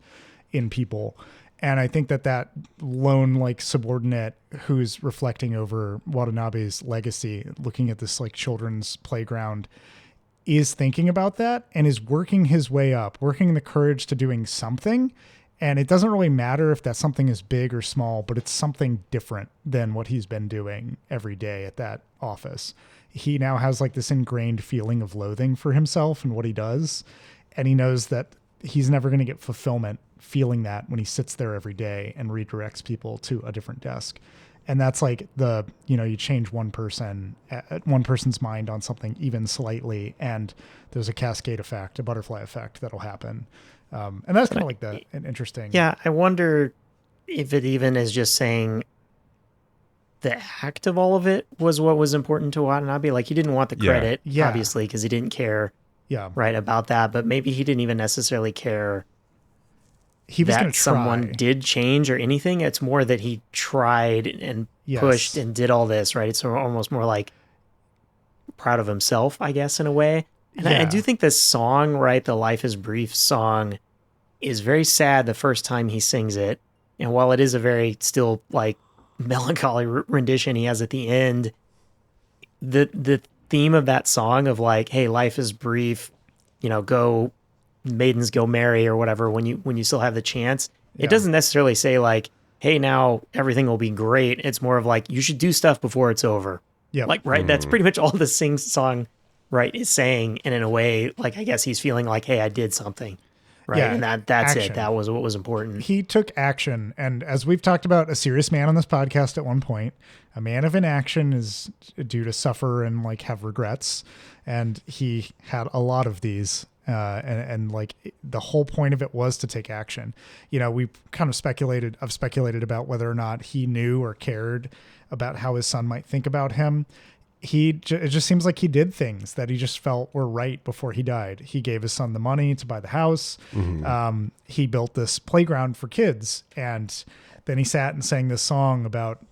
[SPEAKER 1] in people. And I think that lone, like, subordinate who's reflecting over Watanabe's legacy, looking at this like children's playground, is thinking about that and is working his way up, working the courage to doing something. And it doesn't really matter if that something is big or small, but it's something different than what he's been doing every day at that office. He now has like this ingrained feeling of loathing for himself and what he does. And he knows that he's never going to get fulfillment feeling that when he sits there every day and redirects people to a different desk. And that's like you change one person's mind on something even slightly, and there's a cascade effect, a butterfly effect that'll happen. And that's kind of like an interesting.
[SPEAKER 3] Yeah, I wonder if it even is just saying the act of all of it was what was important to Watanabe. Like, he didn't want the credit, obviously, because he didn't care right about that. But maybe he didn't even necessarily care
[SPEAKER 1] he was going
[SPEAKER 3] that
[SPEAKER 1] to
[SPEAKER 3] someone
[SPEAKER 1] try.
[SPEAKER 3] did change or anything. It's more that he tried and pushed and did all this, right? It's almost more like proud of himself, I guess, in a way. And I do think this song, right, the Life is Brief song, is very sad the first time he sings it. And while it is a very still like melancholy rendition he has at the end, the theme of that song of like, hey, life is brief, go maidens go marry or whatever when you still have the chance. It doesn't necessarily say like, hey, now everything will be great. It's more of like, you should do stuff before it's over.
[SPEAKER 1] Yeah.
[SPEAKER 3] Like, right. That's pretty much all the song, right, is saying. And in a way, like, I guess he's feeling like, hey, I did something. Right.
[SPEAKER 1] Yeah,
[SPEAKER 3] and that's action. It. That was what was important.
[SPEAKER 1] He took action. And as we've talked about, a serious man on this podcast at one point, a man of inaction is due to suffer and like have regrets. And he had a lot of these. And like the whole point of it was to take action. We kind of speculated about whether or not he knew or cared about how his son might think about him. It just seems like he did things that he just felt were right before he died. He gave his son the money to buy the house. Mm-hmm. He built this playground for kids. And then he sat and sang this song about,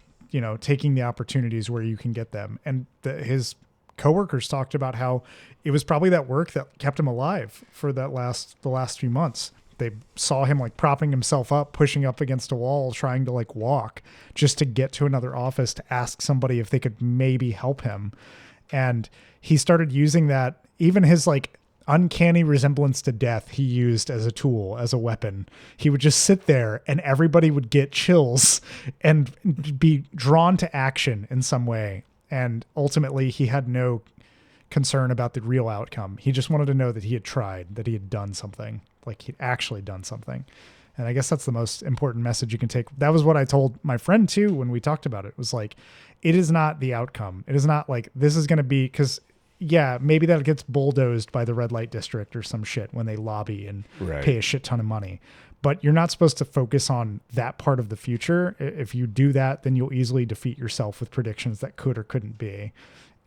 [SPEAKER 1] taking the opportunities where you can get them. And his coworkers talked about how it was probably that work that kept him alive for the last few months. They saw him like propping himself up, pushing up against a wall, trying to like walk just to get to another office to ask somebody if they could maybe help him. And he started using that, even his like uncanny resemblance to death, he used as a tool, as a weapon. He would just sit there and everybody would get chills and be drawn to action in some way. And ultimately he had no concern about the real outcome. He just wanted to know that he had tried, that he had done something, like he'd actually done something. And I guess that's the most important message you can take. That was what I told my friend too when we talked about it. It was like, it is not the outcome. It is not like this is going to be, because maybe that gets bulldozed by the red light district or some shit when they lobby and pay a shit ton of money. But you're not supposed to focus on that part of the future. If you do that, then you'll easily defeat yourself with predictions that could or couldn't be.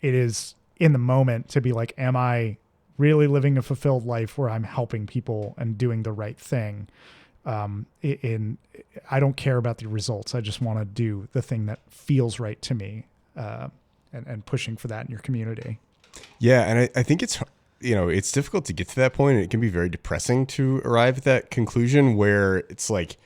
[SPEAKER 1] It is in the moment to be like, am I really living a fulfilled life where I'm helping people and doing the right thing? I don't care about the results. I just want to do the thing that feels right to me, and pushing for that in your community.
[SPEAKER 2] Yeah. And I think it's difficult to get to that point. And it can be very depressing to arrive at that conclusion where it's like,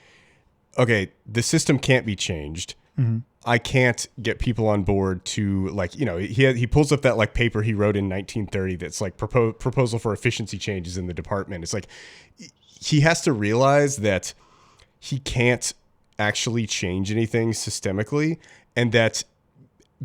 [SPEAKER 2] okay, the system can't be changed. Mm-hmm. I can't get people on board to like, he pulls up that like paper he wrote in 1930 that's like proposal for efficiency changes in the department. It's like he has to realize that he can't actually change anything systemically, and that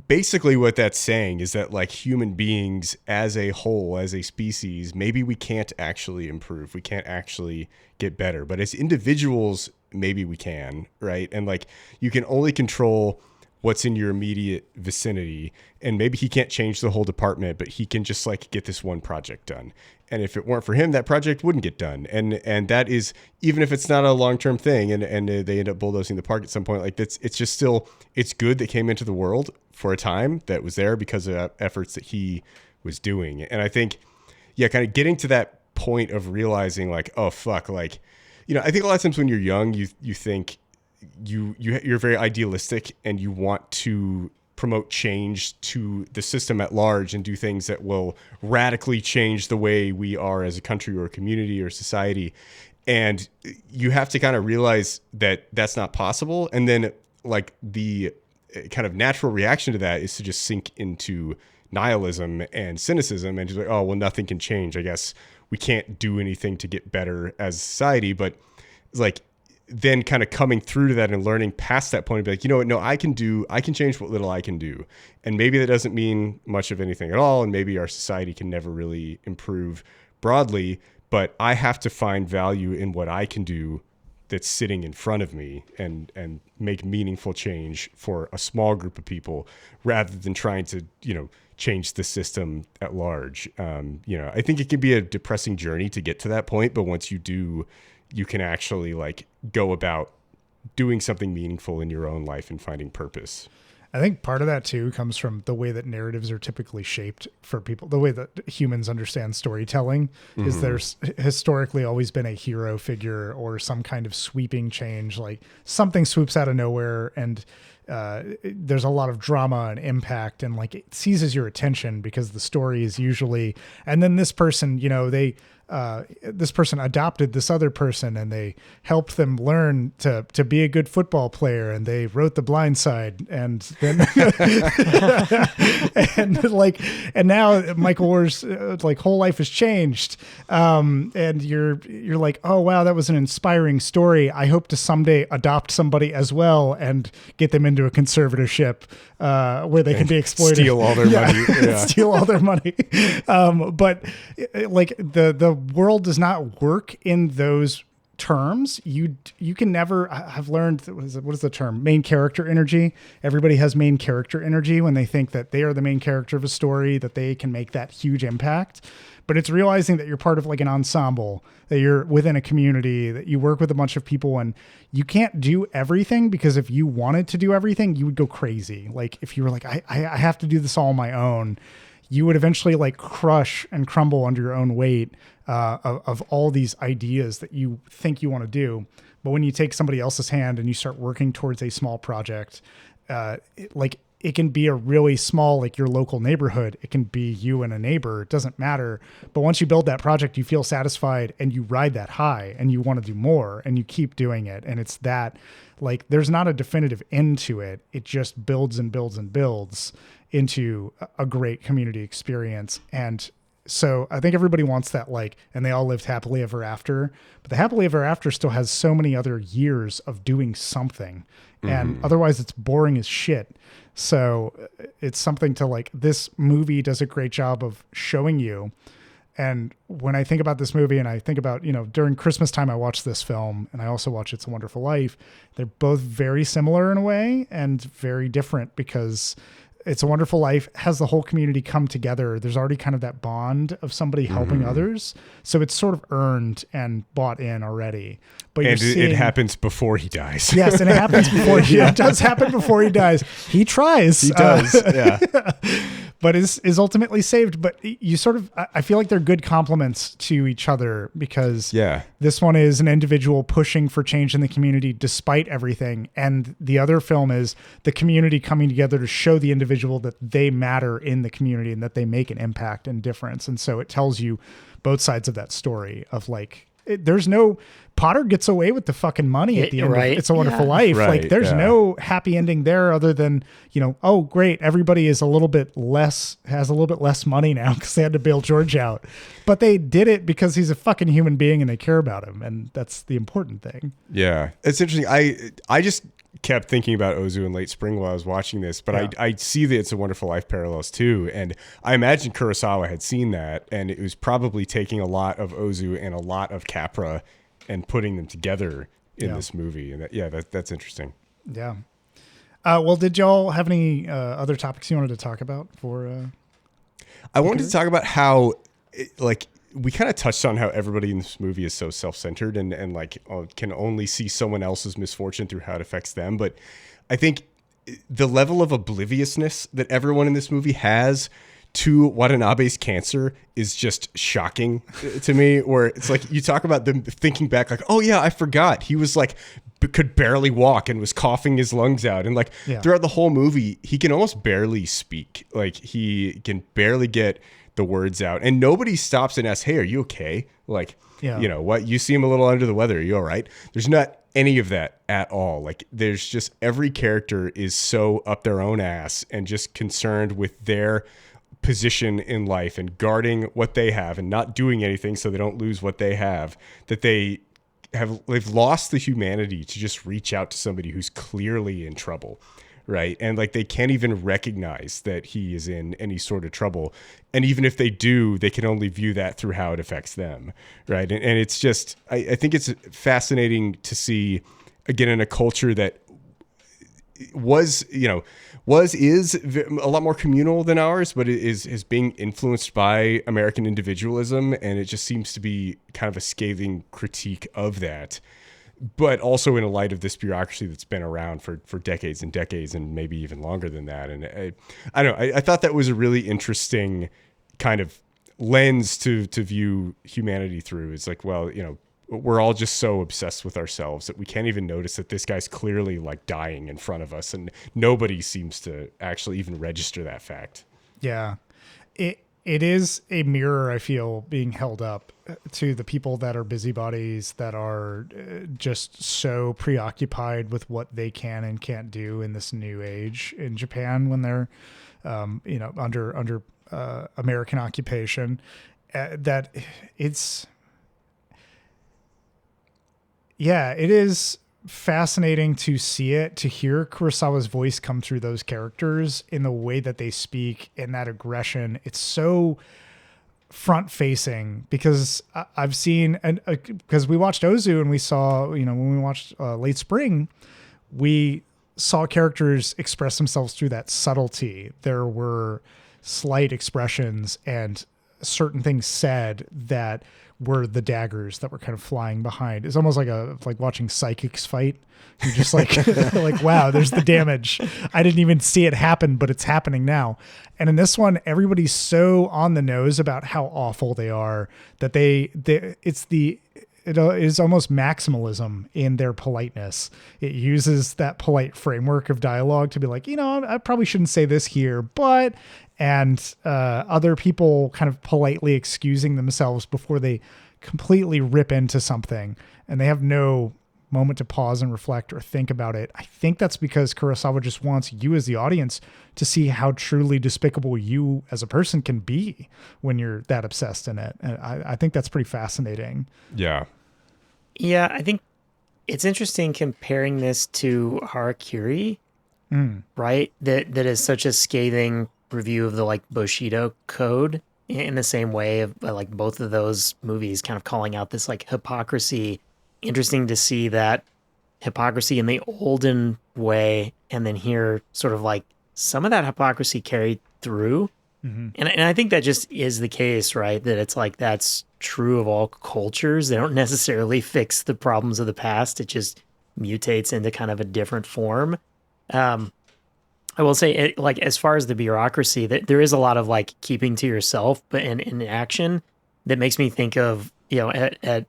[SPEAKER 2] basically what that's saying is that like human beings as a whole, as a species, maybe we can't actually improve. We can't actually get better, but as individuals, maybe we can, right? And like you can only control what's in your immediate vicinity, and maybe he can't change the whole department, but he can just like get this one project done. And if it weren't for him, that project wouldn't get done. And that is, even if it's not a long-term thing and they end up bulldozing the park at some point, like it's just still, it's good that came into the world for a time that was there because of efforts that he was doing. And I think, kind of getting to that point of realizing like, oh fuck, like, I think a lot of times when you're young, you think you're very idealistic and you want to promote change to the system at large and do things that will radically change the way we are as a country or a community or society. And you have to kind of realize that that's not possible. And then like the kind of natural reaction to that is to just sink into nihilism and cynicism and just like, oh, well, nothing can change. I guess we can't do anything to get better as a society. But it's like, then kind of coming through to that and learning past that point and be like, you know what, no, I can change what little I can do. And maybe that doesn't mean much of anything at all. And maybe our society can never really improve broadly, but I have to find value in what I can do that's sitting in front of me and make meaningful change for a small group of people rather than trying to, change the system at large. I think it can be a depressing journey to get to that point, but once you do, you can actually like go about doing something meaningful in your own life and finding purpose.
[SPEAKER 1] I think part of that too comes from the way that narratives are typically shaped for people. The way that humans understand storytelling is there's historically always been a hero figure or some kind of sweeping change, like something swoops out of nowhere and there's a lot of drama and impact and like it seizes your attention because the story is usually, and then this person, you know, this person adopted this other person and they helped them learn to be a good football player and they wrote The Blind Side and then and now Michael Orr's like whole life has changed. And you're like, oh wow, that was an inspiring story. I hope to someday adopt somebody as well and get them into a conservatorship where they can be exploited.
[SPEAKER 2] Steal all their money. Yeah.
[SPEAKER 1] Steal all their money. But like the world does not work in those terms. You can never. I've learned, what is the term? Main character energy. Everybody has main character energy when they think that they are the main character of a story, that they can make that huge impact. But it's realizing that you're part of like an ensemble, that you're within a community, that you work with a bunch of people, and you can't do everything, because if you wanted to do everything, you would go crazy. Like if you were like, I have to do this all on my own, you would eventually like crush and crumble under your own weight of all these ideas that you think you want to do. But when you take somebody else's hand and you start working towards a small project, it can be a really small, like your local neighborhood. It can be you and a neighbor. It doesn't matter. But once you build that project, you feel satisfied and you ride that high and you want to do more and you keep doing it. And it's that, like, there's not a definitive end to it. It just builds and builds and builds into a great community experience. And so I think everybody wants that, like, and they all lived happily ever after, but the happily ever after still has so many other years of doing something. And otherwise it's boring as shit. So it's something to, like, this movie does a great job of showing you. And when I think about this movie and I think about, you know, during Christmas time, I watched this film and I also watch It's a Wonderful Life. They're both very similar in a way and very different, because It's a Wonderful Life has the whole community come together. There's already kind of that bond of somebody helping others. So it's sort of earned and bought in already. But
[SPEAKER 2] it happens before he dies.
[SPEAKER 1] Yes, and it happens before it does happen before he dies. He tries.
[SPEAKER 2] He does, yeah.
[SPEAKER 1] But is ultimately saved. But you sort of, I feel like they're good complements to each other, because this one is an individual pushing for change in the community despite everything. And the other film is the community coming together to show the individual that they matter in the community and that they make an impact and difference. And so it tells you both sides of that story of, like, there's no, Potter gets away with the fucking money at the end of It's a Wonderful Life.
[SPEAKER 2] Right,
[SPEAKER 1] like there's no happy ending there other than, you know, oh great, everybody is has a little bit less money now because they had to bail George out. But they did it because he's a fucking human being and they care about him, and that's the important thing.
[SPEAKER 2] Yeah. It's interesting. I just kept thinking about Ozu in Late Spring while I was watching this, but I see the It's a Wonderful Life parallels too. And I imagine Kurosawa had seen that, and it was probably taking a lot of Ozu and a lot of Capra and putting them together in this movie. And that's interesting.
[SPEAKER 1] Yeah. Well, did y'all have any other topics you wanted to talk about for
[SPEAKER 2] I wanted to talk about how we kind of touched on how everybody in this movie is so self-centered and can only see someone else's misfortune through how it affects them. But I think the level of obliviousness that everyone in this movie has to Watanabe's cancer is just shocking to me, where it's like, you talk about them thinking back, like, oh yeah, I forgot. He was like, could barely walk and was coughing his lungs out. And throughout the whole movie, he can almost barely speak. Like, he can barely get the words out, and nobody stops and asks, hey, are you okay? Like, you know what, you seem a little under the weather. Are you all right? There's not any of that at all. Like, there's just, every character is so up their own ass and just concerned with their position in life and guarding what they have and not doing anything so they don't lose what they have, that they've lost the humanity to just reach out to somebody who's clearly in trouble. Right. And like, they can't even recognize that he is in any sort of trouble. And even if they do, they can only view that through how it affects them. Right. And it's just, I think it's fascinating to see, again, in a culture that is a lot more communal than ours, but it is being influenced by American individualism. And it just seems to be kind of a scathing critique of that. but also in a light of this bureaucracy that's been around for decades and decades and maybe even longer than that. And I don't know, I thought that was a really interesting kind of lens to view humanity through. It's like, well, you know, we're all just so obsessed with ourselves that we can't even notice that this guy's clearly like dying in front of us, and nobody seems to actually even register that fact.
[SPEAKER 1] Yeah. It is a mirror, I feel, being held up to the people that are busybodies, that are just so preoccupied with what they can and can't do in this new age in Japan when they're, you know, under American occupation, that it's, yeah, it is fascinating to see it, to hear Kurosawa's voice come through those characters in the way that they speak and that aggression. It's so front facing, because I've seen, and because we watched Ozu and we saw, you know, when we watched Late Spring, we saw characters express themselves through that subtlety. There were slight expressions and certain things said that were the daggers that were kind of flying behind. It's almost like watching psychics fight. You're just like, like, wow, there's the damage. I didn't even see it happen, but it's happening now. And in this one, everybody's so on the nose about how awful they are that it is almost maximalism in their politeness. It uses that polite framework of dialogue to be like, you know, I probably shouldn't say this here, but, and other people kind of politely excusing themselves before they completely rip into something, and they have no moment to pause and reflect or think about it. I think that's because Kurosawa just wants you as the audience to see how truly despicable you as a person can be when you're that obsessed in it. And I think that's pretty fascinating.
[SPEAKER 2] Yeah.
[SPEAKER 3] Yeah, I think it's interesting comparing this to Harakiri, right? That is such a scathing review of the like Bushido code, in the same way of like both of those movies kind of calling out this like hypocrisy. Interesting to see that hypocrisy in the olden way, and then here sort of like some of that hypocrisy carried through. Mm-hmm. And I think that just is the case, right? That it's like that's true of all cultures. They don't necessarily fix the problems of the past. It just mutates into kind of a different form. I will say, like, as far as the bureaucracy, that there is a lot of like keeping to yourself, but in action that makes me think of, you know, at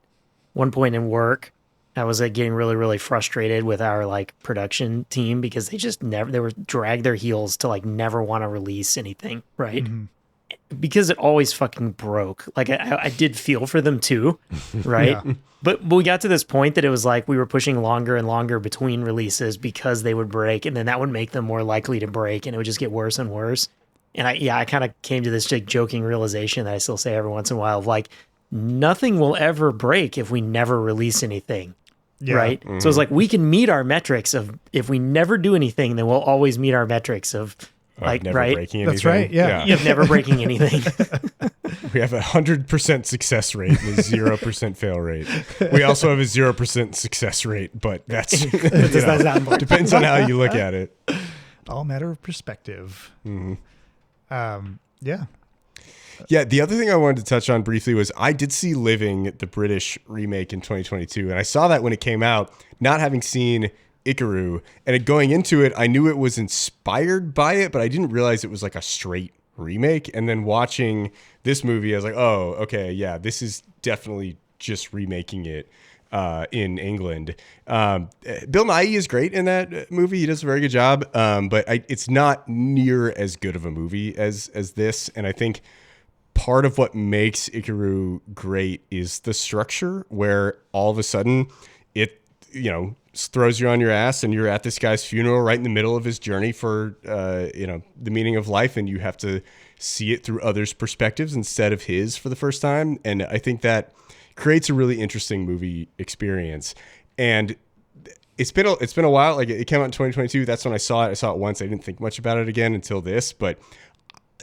[SPEAKER 3] one point in work, I was getting really, really frustrated with our like production team because they were dragged their heels to like never want to release anything, right? Mm-hmm. Because it always fucking broke. Like I did feel for them too, right? Yeah. But we got to this point that it was like we were pushing longer and longer between releases because they would break, and then that would make them more likely to break, and it would just get worse and worse. And I kind of came to this like joking realization that I still say every once in a while of like, nothing will ever break if we never release anything. Yeah. Right. Mm-hmm. So it's like we can meet our metrics of if we never do anything, then we'll always meet our metrics of like,
[SPEAKER 2] never
[SPEAKER 3] right.
[SPEAKER 2] breaking anything.
[SPEAKER 1] That's right. Yeah.
[SPEAKER 3] Of never breaking anything.
[SPEAKER 2] We have 100% success rate and a 0% fail rate. We also have a 0% success rate, but that's depends on how you look at it.
[SPEAKER 1] All matter of perspective.
[SPEAKER 2] Mm-hmm.
[SPEAKER 1] Yeah.
[SPEAKER 2] Yeah, the other thing I wanted to touch on briefly was I did see Living, the British remake in 2022, and I saw that when it came out, not having seen Ikiru, and going into it, I knew it was inspired by it, but I didn't realize it was like a straight remake. And then watching this movie, I was like, oh, okay, yeah, this is definitely just remaking it in England. Bill Nighy is great in that movie. He does a very good job, but it's not near as good of a movie as this, and I think part of what makes Ikiru great is the structure, where all of a sudden it, you know, throws you on your ass and you're at this guy's funeral right in the middle of his journey for, you know, the meaning of life. And you have to see it through others' perspectives instead of his for the first time. And I think that creates a really interesting movie experience. And it's been a while. Like, it came out in 2022. That's when I saw it. I saw it once. I didn't think much about it again until this, but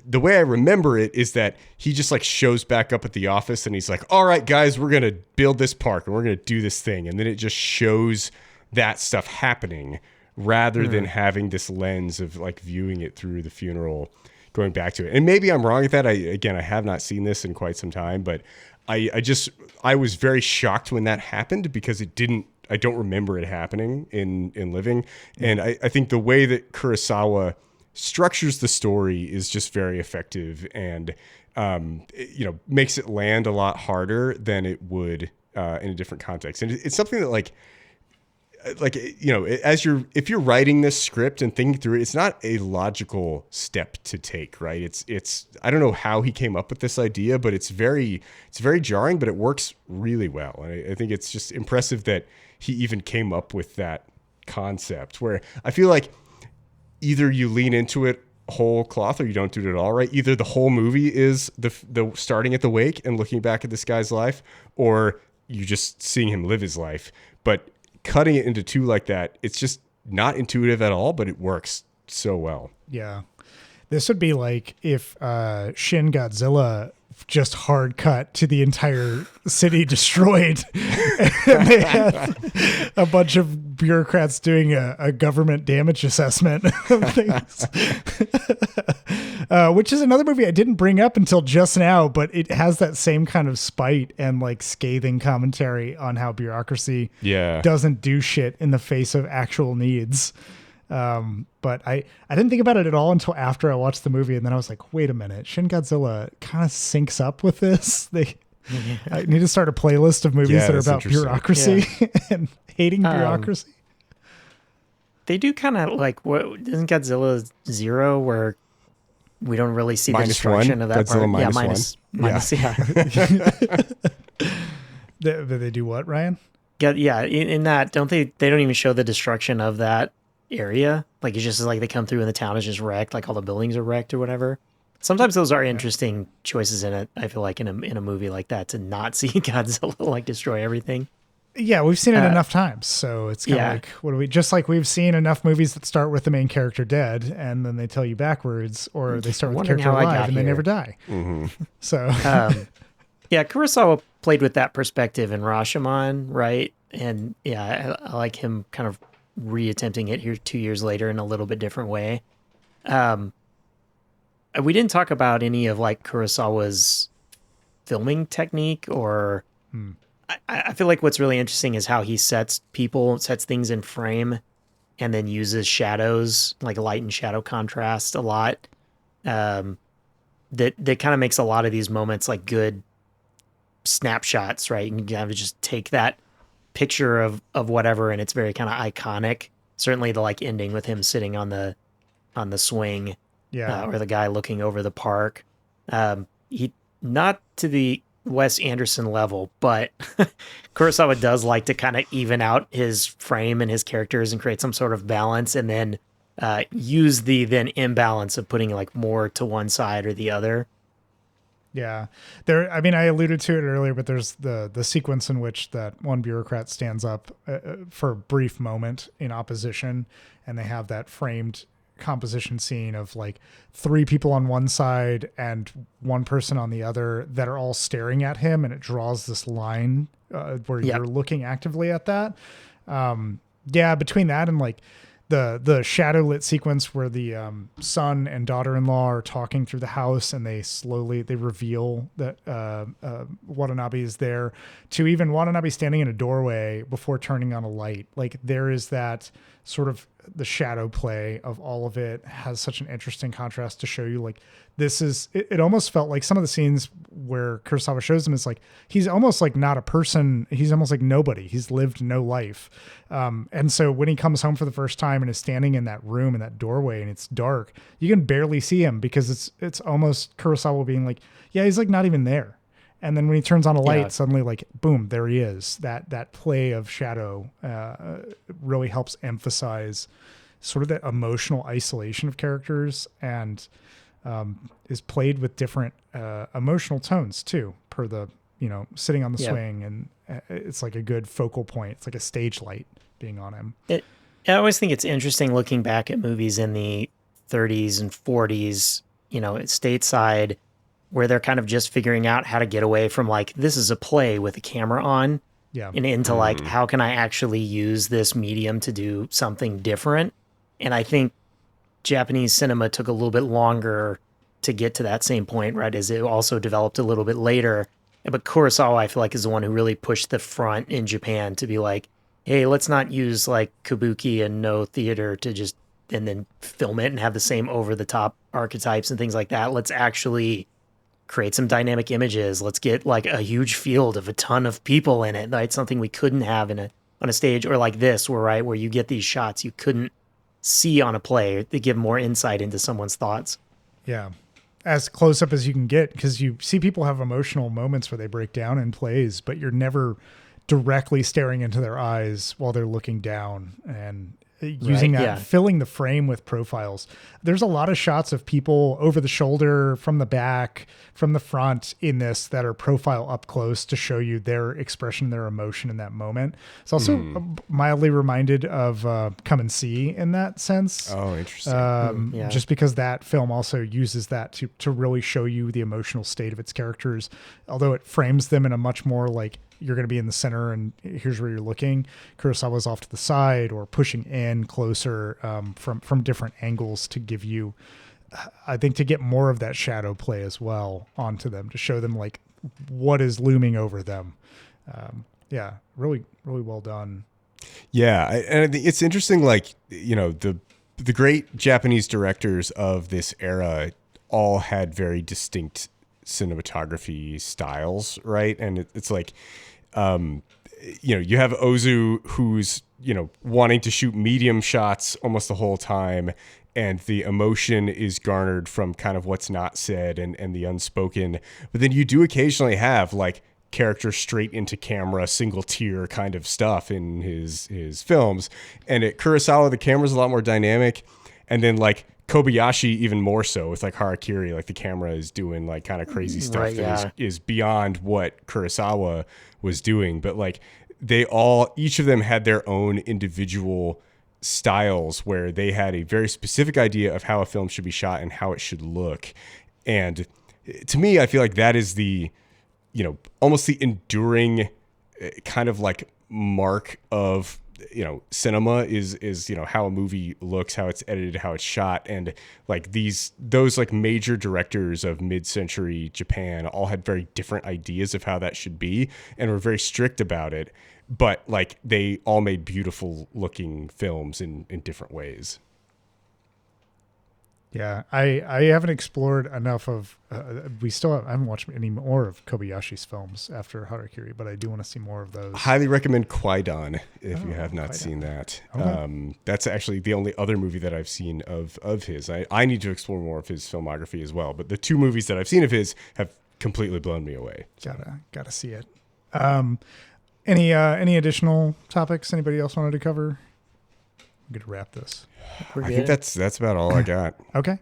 [SPEAKER 2] the way I remember it is that he just like shows back up at the office and he's like, all right, guys, we're going to build this park and we're going to do this thing. And then it just shows that stuff happening rather than having this lens of like viewing it through the funeral, going back to it. And maybe I'm wrong at that. I have not seen this in quite some time, but I was very shocked when that happened because it didn't don't remember it happening in living. And I think the way that Kurosawa structures the story is just very effective, and makes it land a lot harder than it would in a different context. And it's something that if you're writing this script and thinking through it, it's not a logical step to take, right? It's I don't know how he came up with this idea, but it's very jarring, but it works really well. And I think it's just impressive that he even came up with that concept, where I feel like either you lean into it whole cloth or you don't do it at all, right? Either the whole movie is the starting at the wake and looking back at this guy's life, or you just seeing him live his life. But cutting it into two like that, it's just not intuitive at all, but it works so well.
[SPEAKER 1] Yeah. This would be like if Shin Godzilla just hard cut to the entire city destroyed. And they had a bunch of bureaucrats doing a government damage assessment of things. Which is another movie I didn't bring up until just now, but it has that same kind of spite and like scathing commentary on how bureaucracy doesn't do shit in the face of actual needs. But I didn't think about it at all until after I watched the movie, and then I was like, wait a minute, Shin Godzilla kind of syncs up with this. I need to start a playlist of movies that are about bureaucracy and hating bureaucracy.
[SPEAKER 3] They do kind of like, what isn't Godzilla 0, where we don't really see the destruction of that
[SPEAKER 2] Godzilla
[SPEAKER 3] part?
[SPEAKER 2] minus
[SPEAKER 1] They do what, Ryan?
[SPEAKER 3] Yeah, in that, they don't even show the destruction of that area. Like, it's just like they come through and the town is just wrecked, like all the buildings are wrecked or whatever. Sometimes those are interesting choices in it. I feel like in a movie like that, to not see Godzilla like destroy everything.
[SPEAKER 1] Yeah, we've seen it enough times, so it's kind of like, just like we've seen enough movies that start with the main character dead and then they tell you backwards, or they start with the character alive and they never die.
[SPEAKER 2] Mm-hmm.
[SPEAKER 1] So
[SPEAKER 3] Kurosawa played with that perspective in Rashomon, right? And I like him kind of reattempting it here 2 years later in a little bit different way. We didn't talk about any of like Kurosawa's filming technique, or I feel like what's really interesting is how he sets things in frame and then uses shadows, like light and shadow contrast a lot. That kind of makes a lot of these moments like good snapshots, right? You can kind of just take that picture of whatever, and it's very kind of iconic. Certainly the like ending with him sitting on the swing, or the guy looking over the park. He, not to the Wes Anderson level, but Kurosawa does like to kind of even out his frame and his characters and create some sort of balance, and then use the then imbalance of putting like more to one side or the other.
[SPEAKER 1] Yeah, I alluded to it earlier, but there's the sequence in which that one bureaucrat stands up for a brief moment in opposition, and they have that framed composition scene of like 3 people on one side and 1 person on the other that are all staring at him, and it draws this line where you're looking actively at that. Between that and like the shadow lit sequence where the son and daughter-in-law are talking through the house, and they reveal that Watanabe is there, to even Watanabe standing in a doorway before turning on a light. Like, there is that sort of the shadow play of all of it has such an interesting contrast to show you like this is it almost felt like some of the scenes where Kurosawa shows him is like he's almost like not a person, he's almost like nobody, he's lived no life, and so when he comes home for the first time and is standing in that room in that doorway and it's dark, you can barely see him because it's almost Kurosawa being like, yeah, he's like not even there. And then when he turns on a light, suddenly like, boom, there he is. That play of shadow really helps emphasize sort of that emotional isolation of characters, and is played with different emotional tones too, per the, sitting on the swing, and it's like a good focal point. It's like a stage light being on him.
[SPEAKER 3] I always think it's interesting looking back at movies in the 30s and 40s, stateside, where they're kind of just figuring out how to get away from like, this is a play with a camera on, and into like, how can I actually use this medium to do something different? And I think Japanese cinema took a little bit longer to get to that same point, right? As it also developed a little bit later. But Kurosawa, I feel like, is the one who really pushed the front in Japan to be like, hey, let's not use like kabuki and no theater to just and then film it and have the same over the top archetypes and things like that. Let's actually create some dynamic images. Let's get like a huge field of a ton of people in it. Right? Something we couldn't have on a stage, or like this, where you get these shots you couldn't see on a play to give more insight into someone's thoughts.
[SPEAKER 1] Yeah. As close up as you can get, because you see people have emotional moments where they break down in plays, but you're never directly staring into their eyes while they're looking down, and using that, filling the frame with profiles. There's a lot of shots of people over the shoulder, from the back, from the front in this that are profile up close to show you their expression, their emotion in that moment. It's also mildly reminded of Come and See in that sense.
[SPEAKER 2] Oh, interesting.
[SPEAKER 1] Just because that film also uses that to really show you the emotional state of its characters, although it frames them in a much more like, you're going to be in the center and here's where you're looking. Kurosawa's off to the side or pushing in closer from different angles to give you, I think, to get more of that shadow play as well onto them, to show them like what is looming over them. Really, really well done.
[SPEAKER 2] Yeah. And I think it's interesting, like, you know, the great Japanese directors of this era all had very distinct cinematography styles, right? And it's like, you know, you have Ozu, who's, you know, wanting to shoot medium shots almost the whole time, and the emotion is garnered from kind of what's not said and the unspoken. But then you do occasionally have like character straight into camera, single tier kind of stuff in his films. And at Kurosawa, the camera's a lot more dynamic. And then like Kobayashi even more so with like Harakiri, like the camera is doing like kind of crazy stuff is beyond what Kurosawa was doing. But like each of them had their own individual styles where they had a very specific idea of how a film should be shot and how it should look. And to me, I feel like that is the, you know, almost the enduring kind of like mark of, you know, cinema is, you know, how a movie looks, how it's edited, how it's shot. And like those like major directors of mid-century Japan all had very different ideas of how that should be and were very strict about it. But like they all made beautiful looking films in different ways.
[SPEAKER 1] Yeah, I haven't explored enough of. I haven't watched any more of Kobayashi's films after Harakiri, but I do want to see more of those.
[SPEAKER 2] Highly recommend Kwaidan if you have not seen that.
[SPEAKER 1] Okay.
[SPEAKER 2] That's actually the only other movie that I've seen of his. I need to explore more of his filmography as well. But the two movies that I've seen of his have completely blown me away.
[SPEAKER 1] Gotta see it. Any additional topics anybody else wanted to cover? I'm good to wrap this.
[SPEAKER 2] I think that's about all I got.
[SPEAKER 1] Okay.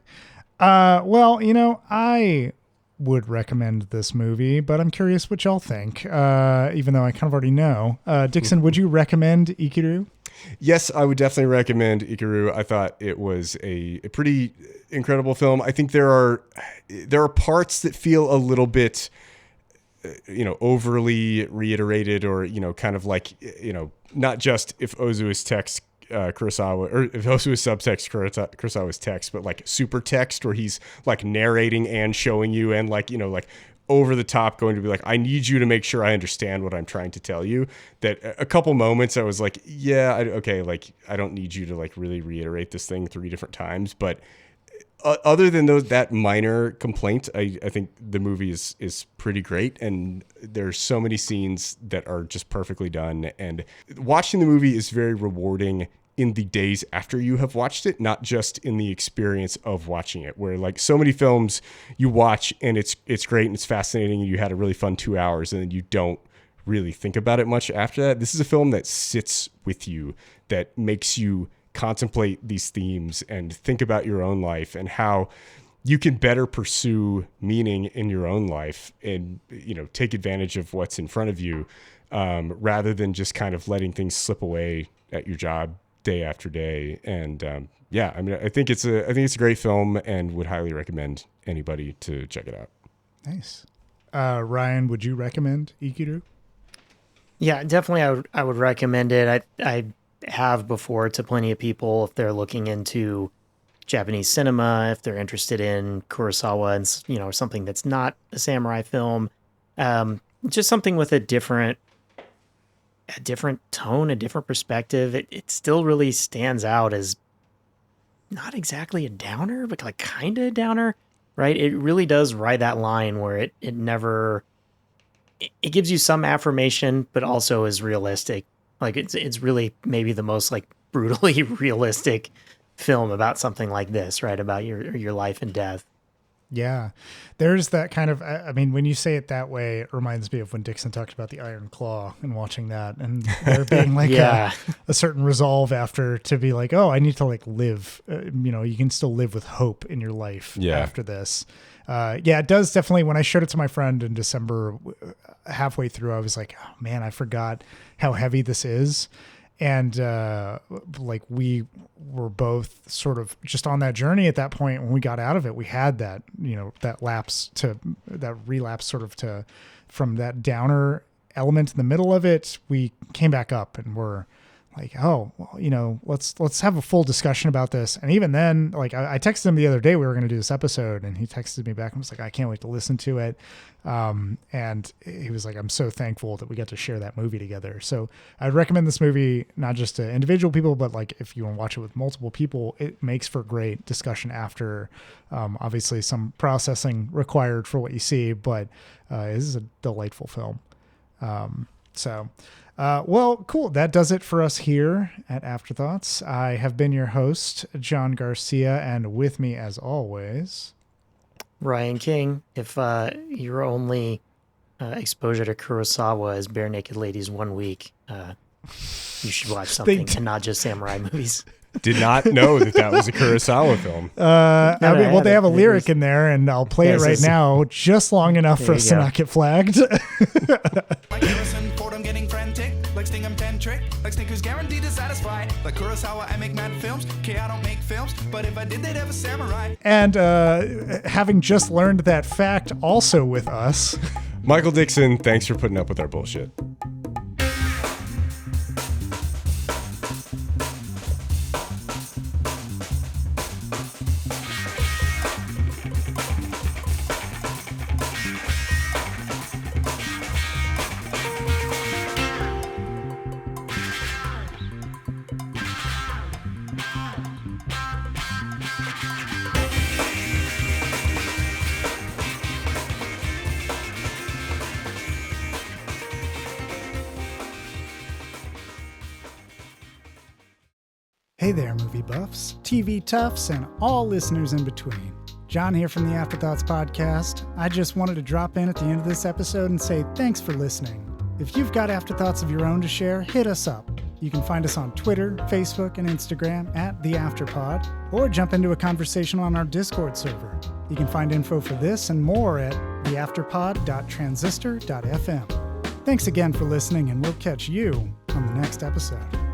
[SPEAKER 1] Well, you know, I would recommend this movie, but I'm curious what y'all think, even though I kind of already know. Dixon, would you recommend Ikiru?
[SPEAKER 2] Yes, I would definitely recommend Ikiru. I thought it was a pretty incredible film. I think there are parts that feel a little bit, you know, overly reiterated, or, you know, kind of like, you know, not just if Ozu is text, Kurosawa, or if Ozu is subtext, Kurosawa's text, but like super text where he's like narrating and showing you, and like, you know, like over the top going to be like, I need you to make sure I understand what I'm trying to tell you. That a couple moments I was like, okay, like I don't need you to like really reiterate this thing 3 different times. But other than that minor complaint, I think the movie is pretty great, and there's so many scenes that are just perfectly done, and watching the movie is very rewarding in the days after you have watched it, not just in the experience of watching it, where like so many films you watch and it's great and it's fascinating and you had a really fun 2 hours and then you don't really think about it much after that. This is a film that sits with you, that makes you contemplate these themes and think about your own life and how you can better pursue meaning in your own life and, you know, take advantage of what's in front of you, rather than just kind of letting things slip away at your job day after day. And I mean, I think it's a great film and would highly recommend anybody to check it out.
[SPEAKER 1] Nice. Ryan, would you recommend Ikiru?
[SPEAKER 3] Yeah, definitely. I would recommend it. I have before to plenty of people if they're looking into Japanese cinema, if they're interested in Kurosawa and, you know, something that's not a samurai film, just something with a different a different tone, a different perspective. It still really stands out as not exactly a downer, but like kind of a downer, right? It really does ride that line where it never, it gives you some affirmation, but also is realistic. Like it's really maybe the most like brutally realistic film about something like this, right? About your life and death.
[SPEAKER 1] Yeah, there's that kind of, I mean, when you say it that way, it reminds me of when Dixon talked about the Iron Claw and watching that and there being like
[SPEAKER 3] Yeah.
[SPEAKER 1] a certain resolve after to be like, oh, I need to like live, you can still live with hope in your life after this. Yeah, it does definitely. When I showed it to my friend in December, halfway through, I was like, oh man, I forgot how heavy this is. And like we were both sort of just on that journey at that point. When we got out of it, we had that, that relapse sort of from that downer element in the middle of it. We came back up and we're like, oh, well, let's have a full discussion about this. And even then, like I texted him the other day, we were going to do this episode, and he texted me back and was like, I can't wait to listen to it. And he was like, I'm so thankful that we got to share that movie together. So I'd recommend this movie, not just to individual people, but like if you want to watch it with multiple people, it makes for great discussion after, obviously some processing required for what you see, but it is a delightful film. Well, cool. That does it for us here at Afterthoughts. I have been your host, John Garcia, and with me as always,
[SPEAKER 3] Ryan King. If your only exposure to Kurosawa is Bare Naked Ladies 1 week, you should watch something and not just samurai movies.
[SPEAKER 2] Did not know that was a Kurosawa film.
[SPEAKER 1] They have a lyric in there, and I'll play it right now, just long enough for us to not get flagged.
[SPEAKER 4] Like Harrison Ford, I'm getting frantic. Like Sting, I'm tantric. Like Snickers, guaranteed to satisfy. Like Kurosawa, I make mad films. Okay, I don't make films, but if I did, they'd have a samurai.
[SPEAKER 1] And having just learned that fact, also with us,
[SPEAKER 2] Michael Dixon, thanks for putting up with our bullshit.
[SPEAKER 1] Hey there, movie buffs, TV toughs, and all listeners in between. John here from the Afterthoughts podcast. I just wanted to drop in at the end of this episode and say thanks for listening. If you've got afterthoughts of your own to share, hit us up. You can find us on Twitter, Facebook, and Instagram at The Afterpod, or jump into a conversation on our Discord server. You can find info for this and more at theafterpod.transistor.fm. Thanks again for listening, and we'll catch you on the next episode.